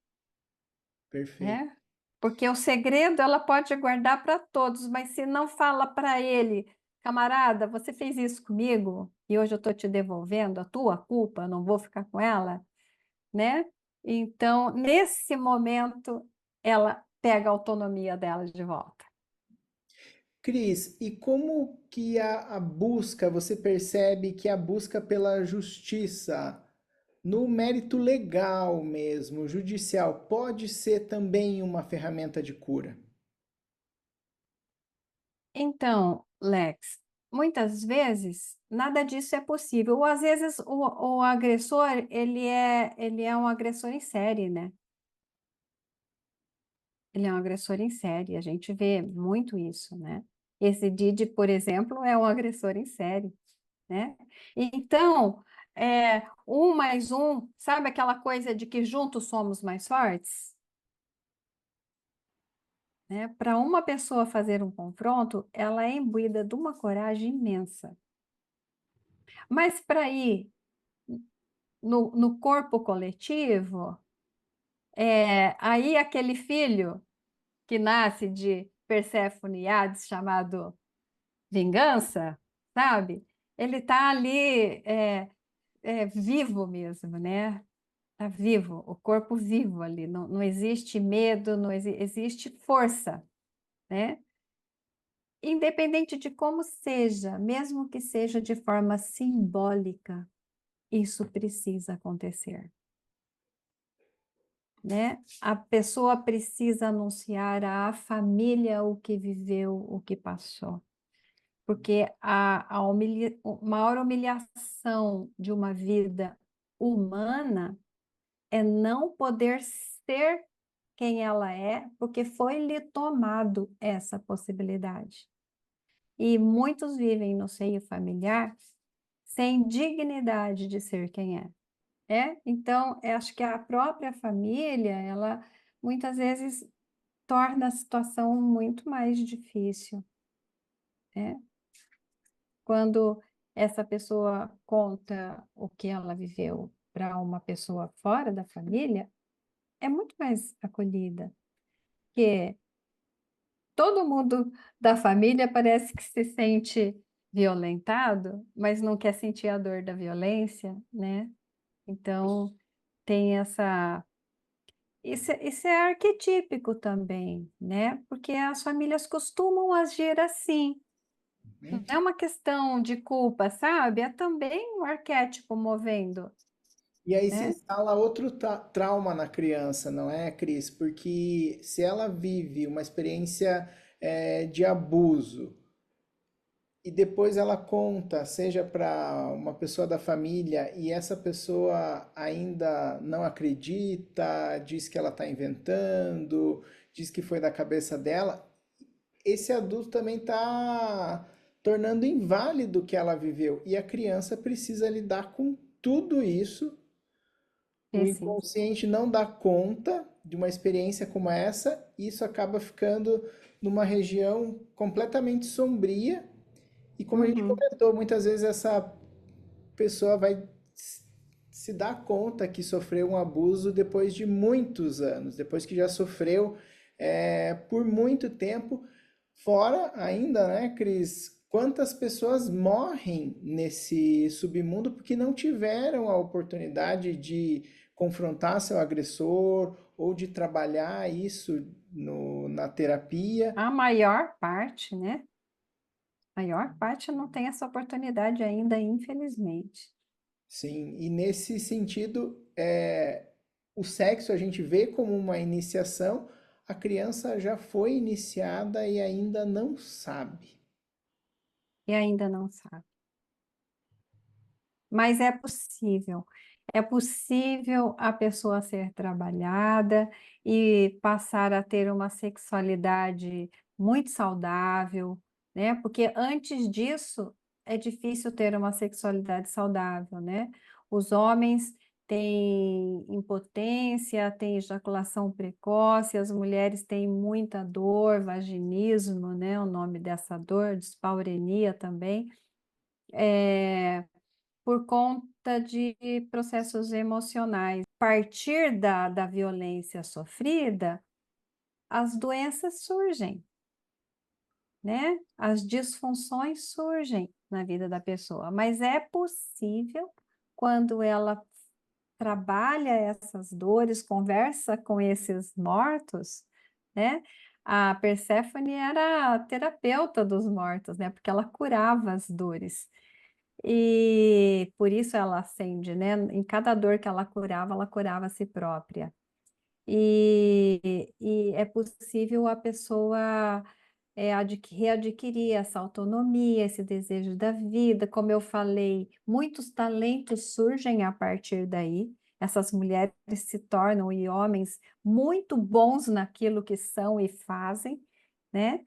A: Perfeito.
B: né? Porque o segredo ela pode guardar para todos, mas se não fala para ele, camarada, você fez isso comigo e hoje eu estou te devolvendo a tua culpa, eu não vou ficar com ela, né? Então, nesse momento, ela pega a autonomia dela de volta.
A: Cris, e como que a busca, você percebe que a busca pela justiça, no mérito legal mesmo, judicial, pode ser também uma ferramenta de cura?
B: Então, Lex, muitas vezes nada disso é possível. Ou às vezes o agressor, ele é um agressor em série, né? Ele é um agressor em série, a gente vê muito isso, né? Esse Didi, por exemplo, é um agressor em série, né? Então, um mais um, sabe aquela coisa de que juntos somos mais fortes? Né? Para uma pessoa fazer um confronto, ela é imbuída de uma coragem imensa. Mas para ir no corpo coletivo, aí aquele filho que nasce de Perséfone e Hades, chamado vingança, sabe? Ele está ali vivo mesmo, né? Está vivo, o corpo vivo ali. Não, não existe medo, não existe força, né? Independente de como seja, mesmo que seja de forma simbólica, isso precisa acontecer, né? A pessoa precisa anunciar à família o que viveu, o que passou. Porque a maior humilhação de uma vida humana é não poder ser quem ela é, porque foi-lhe tomado essa possibilidade. E muitos vivem no seio familiar sem dignidade de ser quem é. Então, eu acho que a própria família, ela muitas vezes torna a situação muito mais difícil, né? Quando essa pessoa conta o que ela viveu para uma pessoa fora da família, é muito mais acolhida, porque todo mundo da família parece que se sente violentado, mas não quer sentir a dor da violência, né? Então, tem isso é arquetípico também, né? Porque as famílias costumam agir assim. Não
A: Né?
B: é uma questão de culpa, sabe? É também um arquétipo movendo,
A: E aí se
B: né?
A: instala outro trauma na criança, não é, Cris? Porque se ela vive uma experiência de abuso e depois ela conta, seja para uma pessoa da família, e essa pessoa ainda não acredita, diz que ela está inventando, diz que foi da cabeça dela, esse adulto também está tornando inválido o que ela viveu. E a criança precisa lidar com tudo isso. O
B: Precisa.
A: inconsciente não dá conta de uma experiência como essa, e isso acaba ficando numa região completamente sombria. E como a gente
B: Uhum.
A: comentou, muitas vezes essa pessoa vai se dar conta que sofreu um abuso depois de muitos anos, depois que já sofreu por muito tempo. Fora ainda, né, Cris, quantas pessoas morrem nesse submundo porque não tiveram a oportunidade de confrontar seu agressor ou de trabalhar isso na terapia.
B: A maior parte, né? A maior parte não tem essa oportunidade ainda, infelizmente.
A: Sim, e nesse sentido, o sexo a gente vê como uma iniciação, a criança já foi iniciada e ainda não sabe.
B: E ainda não sabe. Mas é possível. É possível a pessoa ser trabalhada e passar a ter uma sexualidade muito saudável, né? Porque antes disso é difícil ter uma sexualidade saudável, né? Os homens têm impotência, têm ejaculação precoce, as mulheres têm muita dor, vaginismo, né? O nome dessa dor, dispareunia também. É, por conta de processos emocionais. A partir da violência sofrida, as doenças surgem, né? As disfunções surgem na vida da pessoa, mas é possível quando ela trabalha essas dores, conversa com esses mortos, né? A Perséfone era a terapeuta dos mortos, né? Porque ela curava as dores. E por isso ela acende, né? Em cada dor que ela curava a si própria. E é possível a pessoa readquirir essa autonomia, esse desejo da vida. Como eu falei, muitos talentos surgem a partir daí. Essas mulheres se tornam e homens muito bons naquilo que são e fazem, né?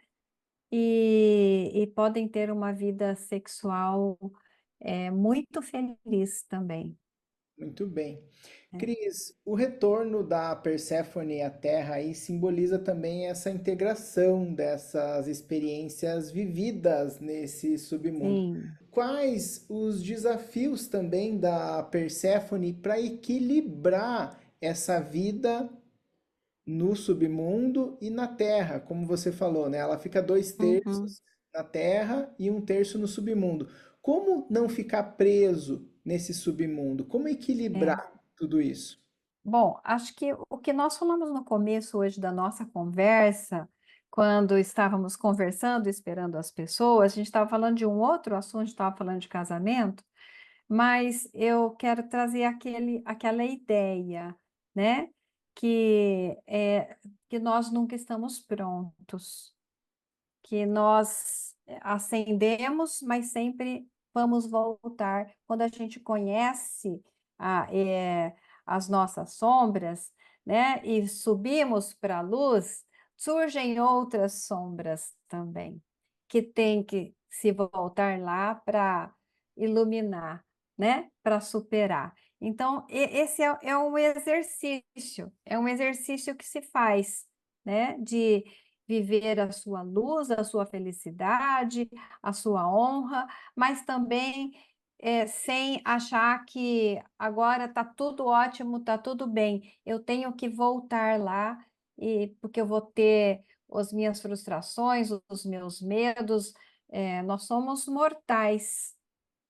B: E podem ter uma vida sexual muito feliz também,
A: Muito bem.
B: né?
A: Cris, o retorno da Perséfone à Terra aí simboliza também essa integração dessas experiências vividas nesse submundo.
B: Sim.
A: Quais os desafios também da Perséfone para equilibrar essa vida no submundo e na Terra, como você falou, né? Ela fica dois
B: Uhum.
A: terços na Terra e um terço no submundo. Como não ficar preso nesse submundo? Como
B: É.
A: equilibrar tudo isso?
B: Bom, acho que o que nós falamos no começo hoje da nossa conversa, quando estávamos conversando, esperando as pessoas, a gente estava falando de um outro assunto, estava falando de casamento, mas eu quero trazer aquela ideia, né? Que nós nunca estamos prontos, que nós ascendemos, mas sempre vamos voltar. Quando a gente conhece as nossas sombras, né, e subimos para a luz, surgem outras sombras também, que tem que se voltar lá para iluminar, né, para superar. Então, esse é um exercício que se faz, né, de viver a sua luz, a sua felicidade, a sua honra, mas também sem achar que agora está tudo ótimo, está tudo bem. Eu tenho que voltar lá e porque eu vou ter as minhas frustrações, os meus medos. Nós somos mortais.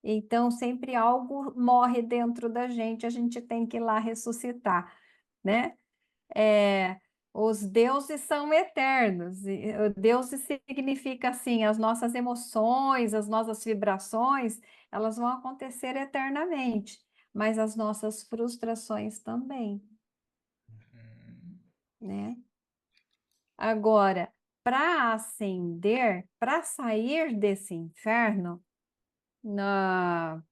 B: Então, sempre algo morre dentro da gente, a gente tem que ir lá ressuscitar, né? os deuses são eternos. E o deuses significa assim, as nossas emoções, as nossas vibrações, elas vão acontecer eternamente, mas as nossas frustrações também, né? Agora, para ascender, para sair desse inferno, na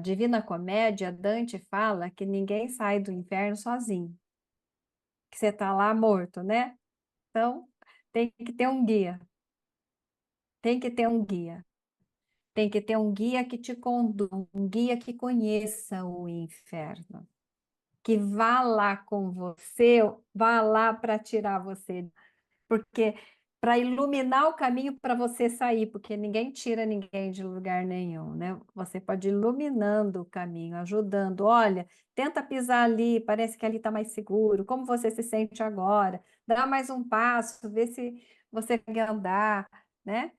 B: Divina Comédia, Dante fala que ninguém sai do inferno sozinho, que você está lá morto, né? Então, tem que ter um guia, tem que ter um guia, tem que ter um guia que te conduz, um guia que conheça o inferno, que vá lá com você, vá lá para tirar você, porque para iluminar o caminho para você sair, porque ninguém tira ninguém de lugar nenhum, né? Você pode ir iluminando o caminho, ajudando. Olha, tenta pisar ali, parece que ali está mais seguro. Como você se sente agora? Dá mais um passo, vê se você consegue andar, né?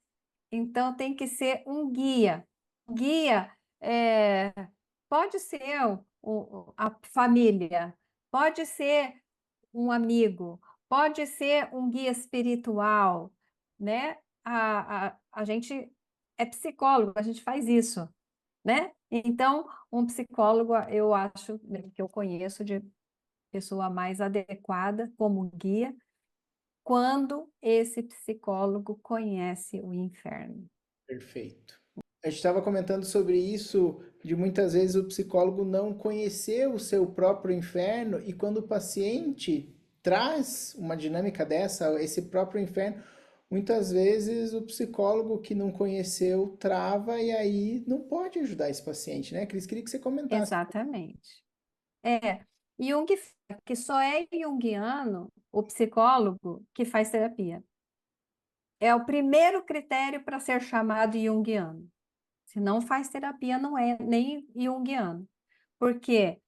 B: Então tem que ser um guia. Guia é, pode ser a família, pode ser um amigo, pode ser um guia espiritual, né? A gente é psicólogo, a gente faz isso, né? Então, um psicólogo, eu acho, né, que eu conheço de pessoa mais adequada como guia, quando esse psicólogo conhece o inferno.
A: Perfeito. A gente estava comentando sobre isso, de muitas vezes o psicólogo não conhecer o seu próprio inferno, e quando o paciente traz uma dinâmica dessa, esse próprio inferno, muitas vezes o psicólogo que não conheceu trava e aí não pode ajudar esse paciente, né? Cris, queria que você comentasse.
B: Exatamente. Jung fala que só é junguiano o psicólogo que faz terapia. É o primeiro critério para ser chamado junguiano. Se não faz terapia, não é nem junguiano. Porque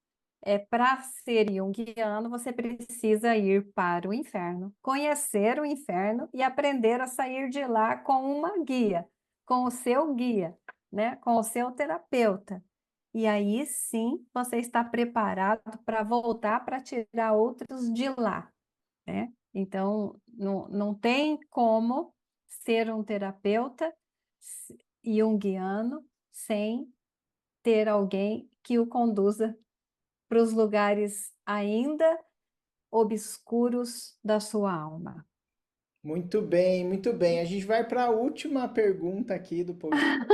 B: para ser junguiano, você precisa ir para o inferno, conhecer o inferno e aprender a sair de lá com uma guia, com o seu guia, né? Com o seu terapeuta. E aí sim você está preparado para voltar para tirar outros de lá, né? Então, não tem como ser um terapeuta junguiano sem ter alguém que o conduza para os lugares ainda obscuros da sua alma.
A: Muito bem, muito bem. A gente vai para a última pergunta aqui do podcast.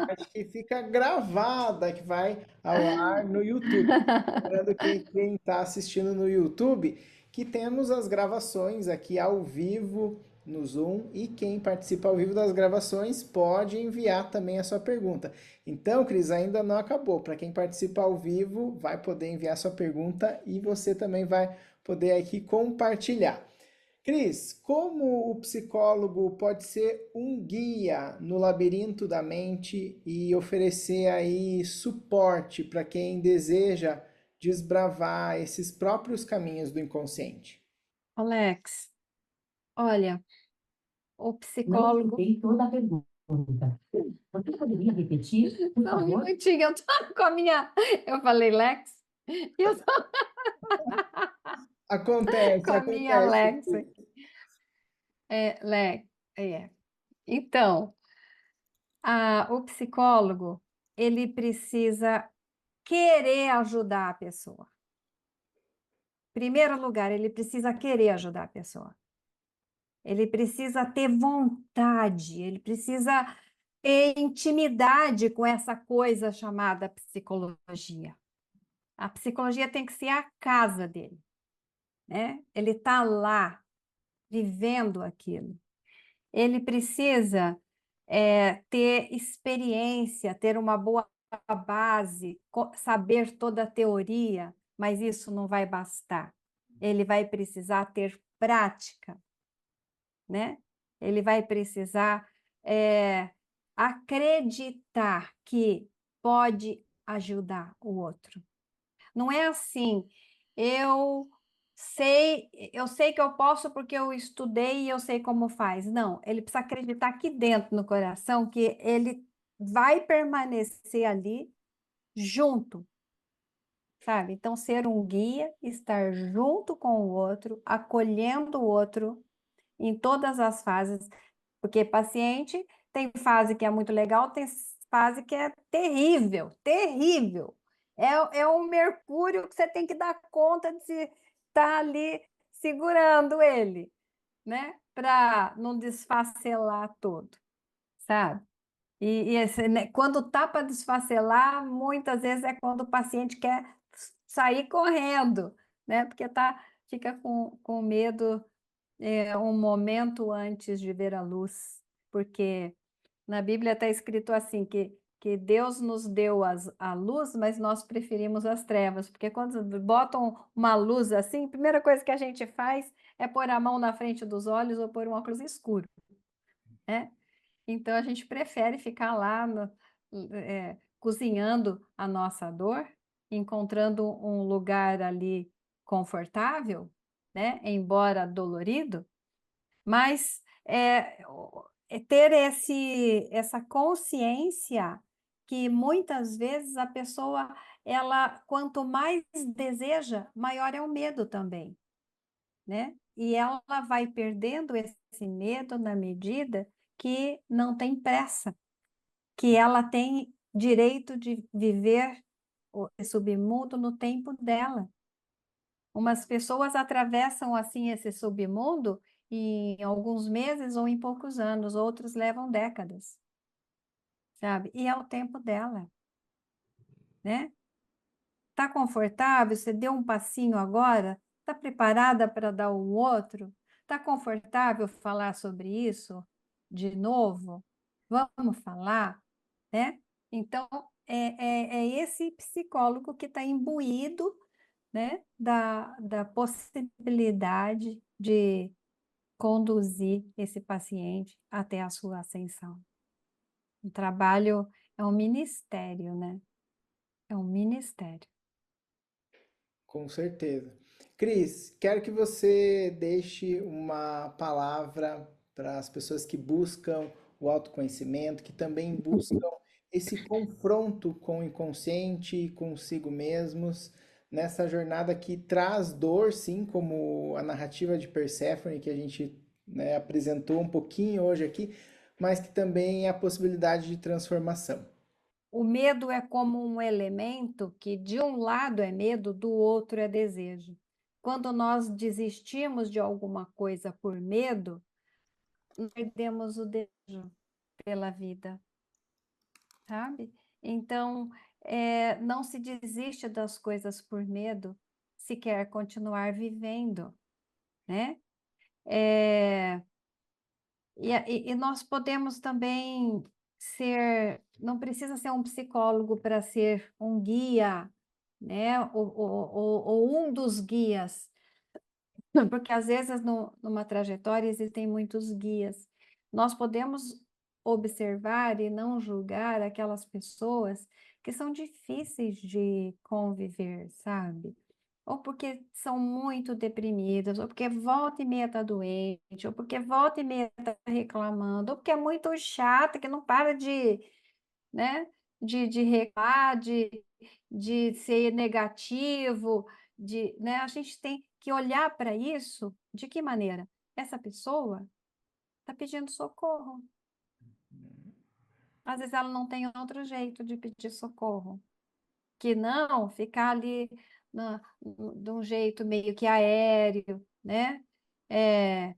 A: Acho que fica gravada, que vai ao ar no YouTube. Lembrando que quem está assistindo no YouTube, que temos as gravações aqui ao vivo no Zoom, e quem participa ao vivo das gravações pode enviar também a sua pergunta. Então, Cris, ainda não acabou. Para quem participa ao vivo, vai poder enviar sua pergunta e você também vai poder aqui compartilhar. Cris, como o psicólogo pode ser um guia no labirinto da mente e oferecer aí suporte para quem deseja desbravar esses próprios caminhos do inconsciente?
B: Alex, olha, o
D: Não
B: psicólogo.
D: escutei toda a pergunta. Você poderia repetir, por
B: Só um
D: favor?
B: minutinho, eu tô com a minha. Eu falei Lex, e eu tô
A: Acontece,
B: com a minha
A: acontece.
B: Lex. Lex, é. Então, o psicólogo, ele precisa querer ajudar a pessoa. Em primeiro lugar, ele precisa querer ajudar a pessoa. Ele precisa ter vontade, ele precisa ter intimidade com essa coisa chamada psicologia. A psicologia tem que ser a casa dele, né? Ele está lá, vivendo aquilo. Ele precisa ter experiência, ter uma boa base, saber toda a teoria, mas isso não vai bastar. Ele vai precisar ter prática, né? Ele vai precisar acreditar que pode ajudar o outro. Não é assim, eu sei que eu posso porque eu estudei e eu sei como faz. Não, ele precisa acreditar aqui dentro no coração que ele vai permanecer ali junto, sabe? Então, ser um guia, estar junto com o outro, acolhendo o outro em todas as fases, porque paciente tem fase que é muito legal, tem fase que é terrível, terrível. É um mercúrio que você tem que dar conta de estar ali segurando ele, né? Para não desfacelar todo, sabe? Né, quando tá para desfacelar, muitas vezes é quando o paciente quer sair correndo, né? Porque fica com medo um momento antes de ver a luz, porque na Bíblia está escrito assim, que Deus nos deu a luz, mas nós preferimos as trevas, porque quando botam uma luz assim, a primeira coisa que a gente faz é pôr a mão na frente dos olhos ou pôr um óculos escuro, né? Então a gente prefere ficar lá cozinhando a nossa dor, encontrando um lugar ali confortável, né? Embora dolorido, mas ter essa consciência que muitas vezes a pessoa, ela, quanto mais deseja, maior é o medo também, né? E ela vai perdendo esse medo na medida que não tem pressa, que ela tem direito de viver o submundo no tempo dela. Umas pessoas atravessam assim esse submundo em alguns meses ou em poucos anos, outros levam décadas, sabe? E é o tempo dela, né? Tá confortável? Você deu um passinho agora? Tá preparada para dar um outro? Tá confortável falar sobre isso de novo? Vamos falar, né? Então, é esse psicólogo que está imbuído, né, da possibilidade de conduzir esse paciente até a sua ascensão. O trabalho é um ministério, né? É um ministério.
A: Com certeza. Cris, quero que você deixe uma palavra para as pessoas que buscam o autoconhecimento, que também buscam esse confronto com o inconsciente e consigo mesmos, nessa jornada que traz dor, sim, como a narrativa de Perséfone, que a gente, né, apresentou um pouquinho hoje aqui, mas que também é a possibilidade de transformação.
B: O medo é como um elemento que, de um lado, é medo, do outro é desejo. Quando nós desistimos de alguma coisa por medo, nós perdemos o desejo pela vida, sabe? Então, não se desiste das coisas por medo se quer continuar vivendo, né? É, e nós podemos também não precisa ser um psicólogo para ser um guia, né? Ou um dos guias, porque às vezes numa trajetória existem muitos guias. Nós podemos observar e não julgar aquelas pessoas que são difíceis de conviver, sabe? Ou porque são muito deprimidas, ou porque volta e meia está doente, ou porque volta e meia está reclamando, ou porque é muito chata, que não para né, de reclamar, de ser negativo, né? A gente tem que olhar para isso de que maneira? Essa pessoa está pedindo socorro. Às vezes ela não tem outro jeito de pedir socorro, que não ficar ali de um jeito meio que aéreo, né? É,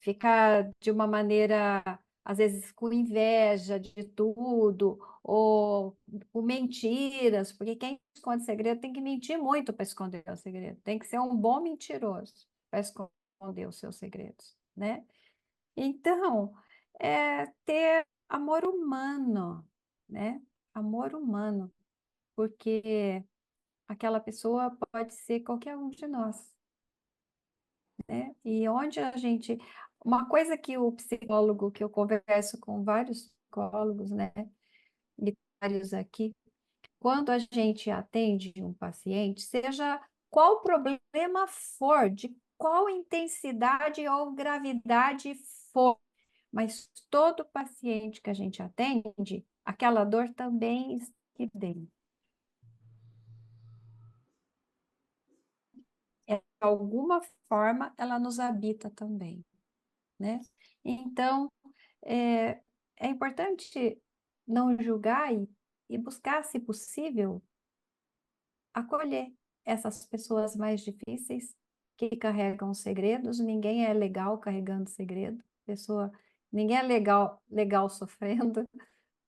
B: ficar de uma maneira, às vezes, com inveja de tudo, ou com mentiras, porque quem esconde segredo tem que mentir muito para esconder o segredo, tem que ser um bom mentiroso para esconder os seus segredos, né? Então, ter amor humano, né? Amor humano, porque aquela pessoa pode ser qualquer um de nós, né? E onde a gente. Uma coisa que o psicólogo, que eu converso com vários psicólogos, né? E vários aqui, quando a gente atende um paciente, seja qual problema for, de qual intensidade ou gravidade for, mas todo paciente que a gente atende, aquela dor também está aqui dentro. alguma forma, ela nos habita também, né? Então, é, é importante não julgar e buscar, se possível, acolher essas pessoas mais difíceis que carregam segredos. Ninguém é legal carregando segredo, pessoa, ninguém é legal sofrendo,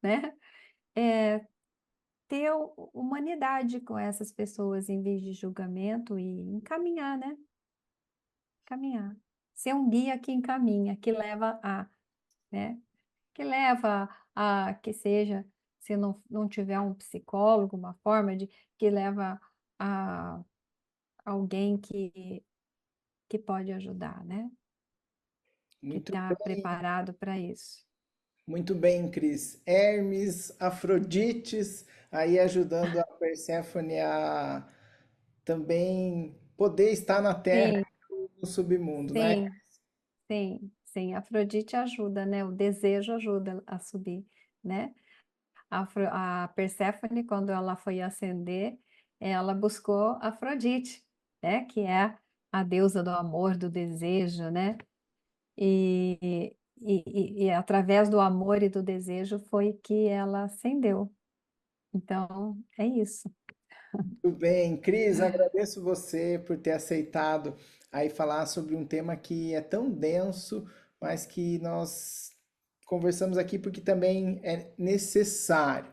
B: né? É, ter humanidade com essas pessoas em vez de julgamento e encaminhar, né? Caminhar. Ser um guia que encaminha, que leva né? Que leva que seja, se não tiver um psicólogo, uma forma de que leva a alguém que pode ajudar, né? Que
A: Muito
B: está preparado para isso.
A: Muito bem, Cris. Hermes, Afrodites, aí ajudando a Perséfone a também poder estar na Terra
B: Sim,
A: e no submundo, né?
B: sim, sim. Afrodite ajuda, né? O desejo ajuda a subir, né? A Perséfone, quando ela foi ascender, ela buscou Afrodite, né? Que é a deusa do amor, do desejo, né? E através do amor e do desejo foi que ela ascendeu. Então, é isso.
A: Muito bem, Cris, agradeço você por ter aceitado aí falar sobre um tema que é tão denso, mas que nós conversamos aqui porque também é necessário.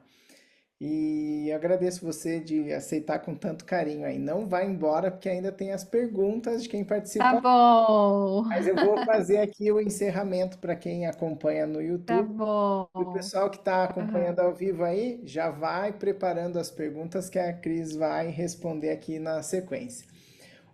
A: E agradeço você de aceitar com tanto carinho aí. Não vai embora, porque ainda tem as perguntas de quem
B: Tá
A: participou.
B: bom,
A: Mas eu vou fazer aqui o encerramento para quem acompanha no
B: tá
A: YouTube. E o
B: bom.
A: pessoal que está acompanhando
B: Aham.
A: ao vivo aí, já vai preparando as perguntas que a Cris vai responder aqui na sequência.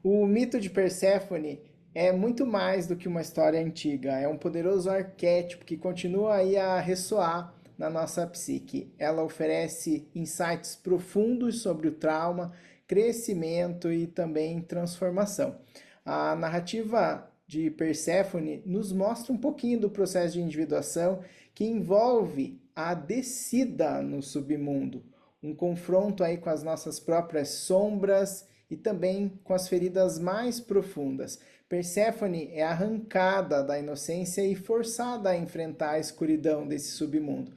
A: O mito de Perséfone é muito mais do que uma história antiga, é um poderoso arquétipo que continua aí a ressoar na nossa psique. Ela oferece insights profundos sobre o trauma, crescimento e também transformação. A narrativa de Perséfone nos mostra um pouquinho do processo de individuação que envolve a descida no submundo, um confronto aí com as nossas próprias sombras e também com as feridas mais profundas. Perséfone é arrancada da inocência e forçada a enfrentar a escuridão desse submundo.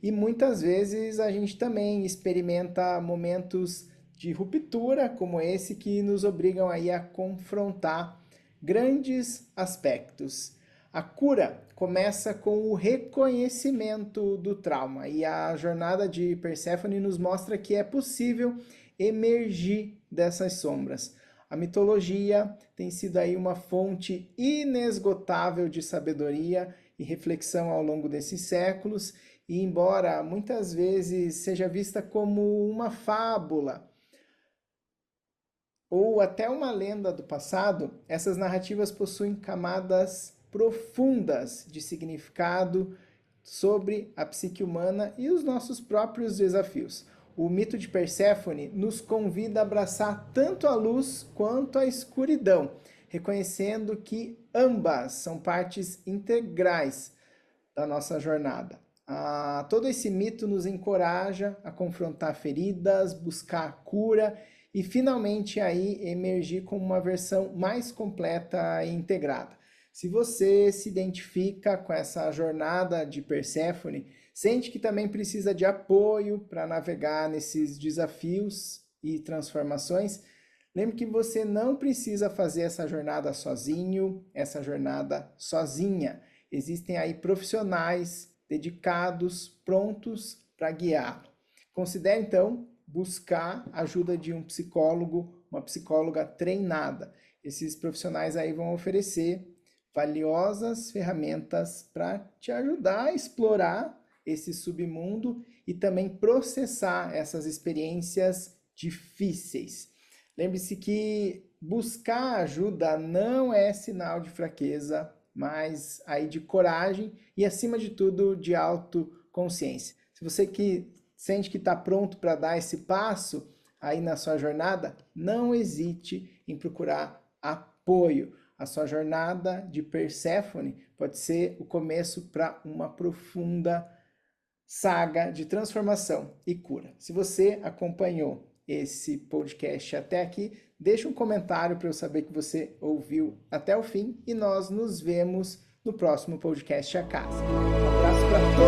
A: E muitas vezes a gente também experimenta momentos de ruptura como esse que nos obrigam aí a confrontar grandes aspectos. A cura começa com o reconhecimento do trauma e a jornada de Perséfone nos mostra que é possível emergir dessas sombras. A mitologia tem sido aí uma fonte inesgotável de sabedoria e reflexão ao longo desses séculos, e embora muitas vezes seja vista como uma fábula ou até uma lenda do passado, essas narrativas possuem camadas profundas de significado sobre a psique humana e os nossos próprios desafios. O mito de Perséfone nos convida a abraçar tanto a luz quanto a escuridão, reconhecendo que ambas são partes integrais da nossa jornada. Todo esse mito nos encoraja a confrontar feridas, buscar a cura e finalmente aí emergir como uma versão mais completa e integrada. Se você se identifica com essa jornada de Perséfone, sente que também precisa de apoio para navegar nesses desafios e transformações, lembre que você não precisa fazer essa jornada sozinho, essa jornada sozinha. Existem aí profissionais dedicados, prontos para guiá-lo. Considere então buscar a ajuda de um psicólogo, uma psicóloga treinada. Esses profissionais aí vão oferecer valiosas ferramentas para te ajudar a explorar esse submundo e também processar essas experiências difíceis. Lembre-se que buscar ajuda não é sinal de fraqueza, mas aí de coragem e, acima de tudo, de autoconsciência. Se você que sente que está pronto para dar esse passo aí na sua jornada, não hesite em procurar apoio. A sua jornada de Perséfone pode ser o começo para uma profunda saga de transformação e cura. Se você acompanhou esse podcast até aqui, deixa um comentário para eu saber que você ouviu até o fim e nós nos vemos no próximo podcast A Casa. Um abraço para todos.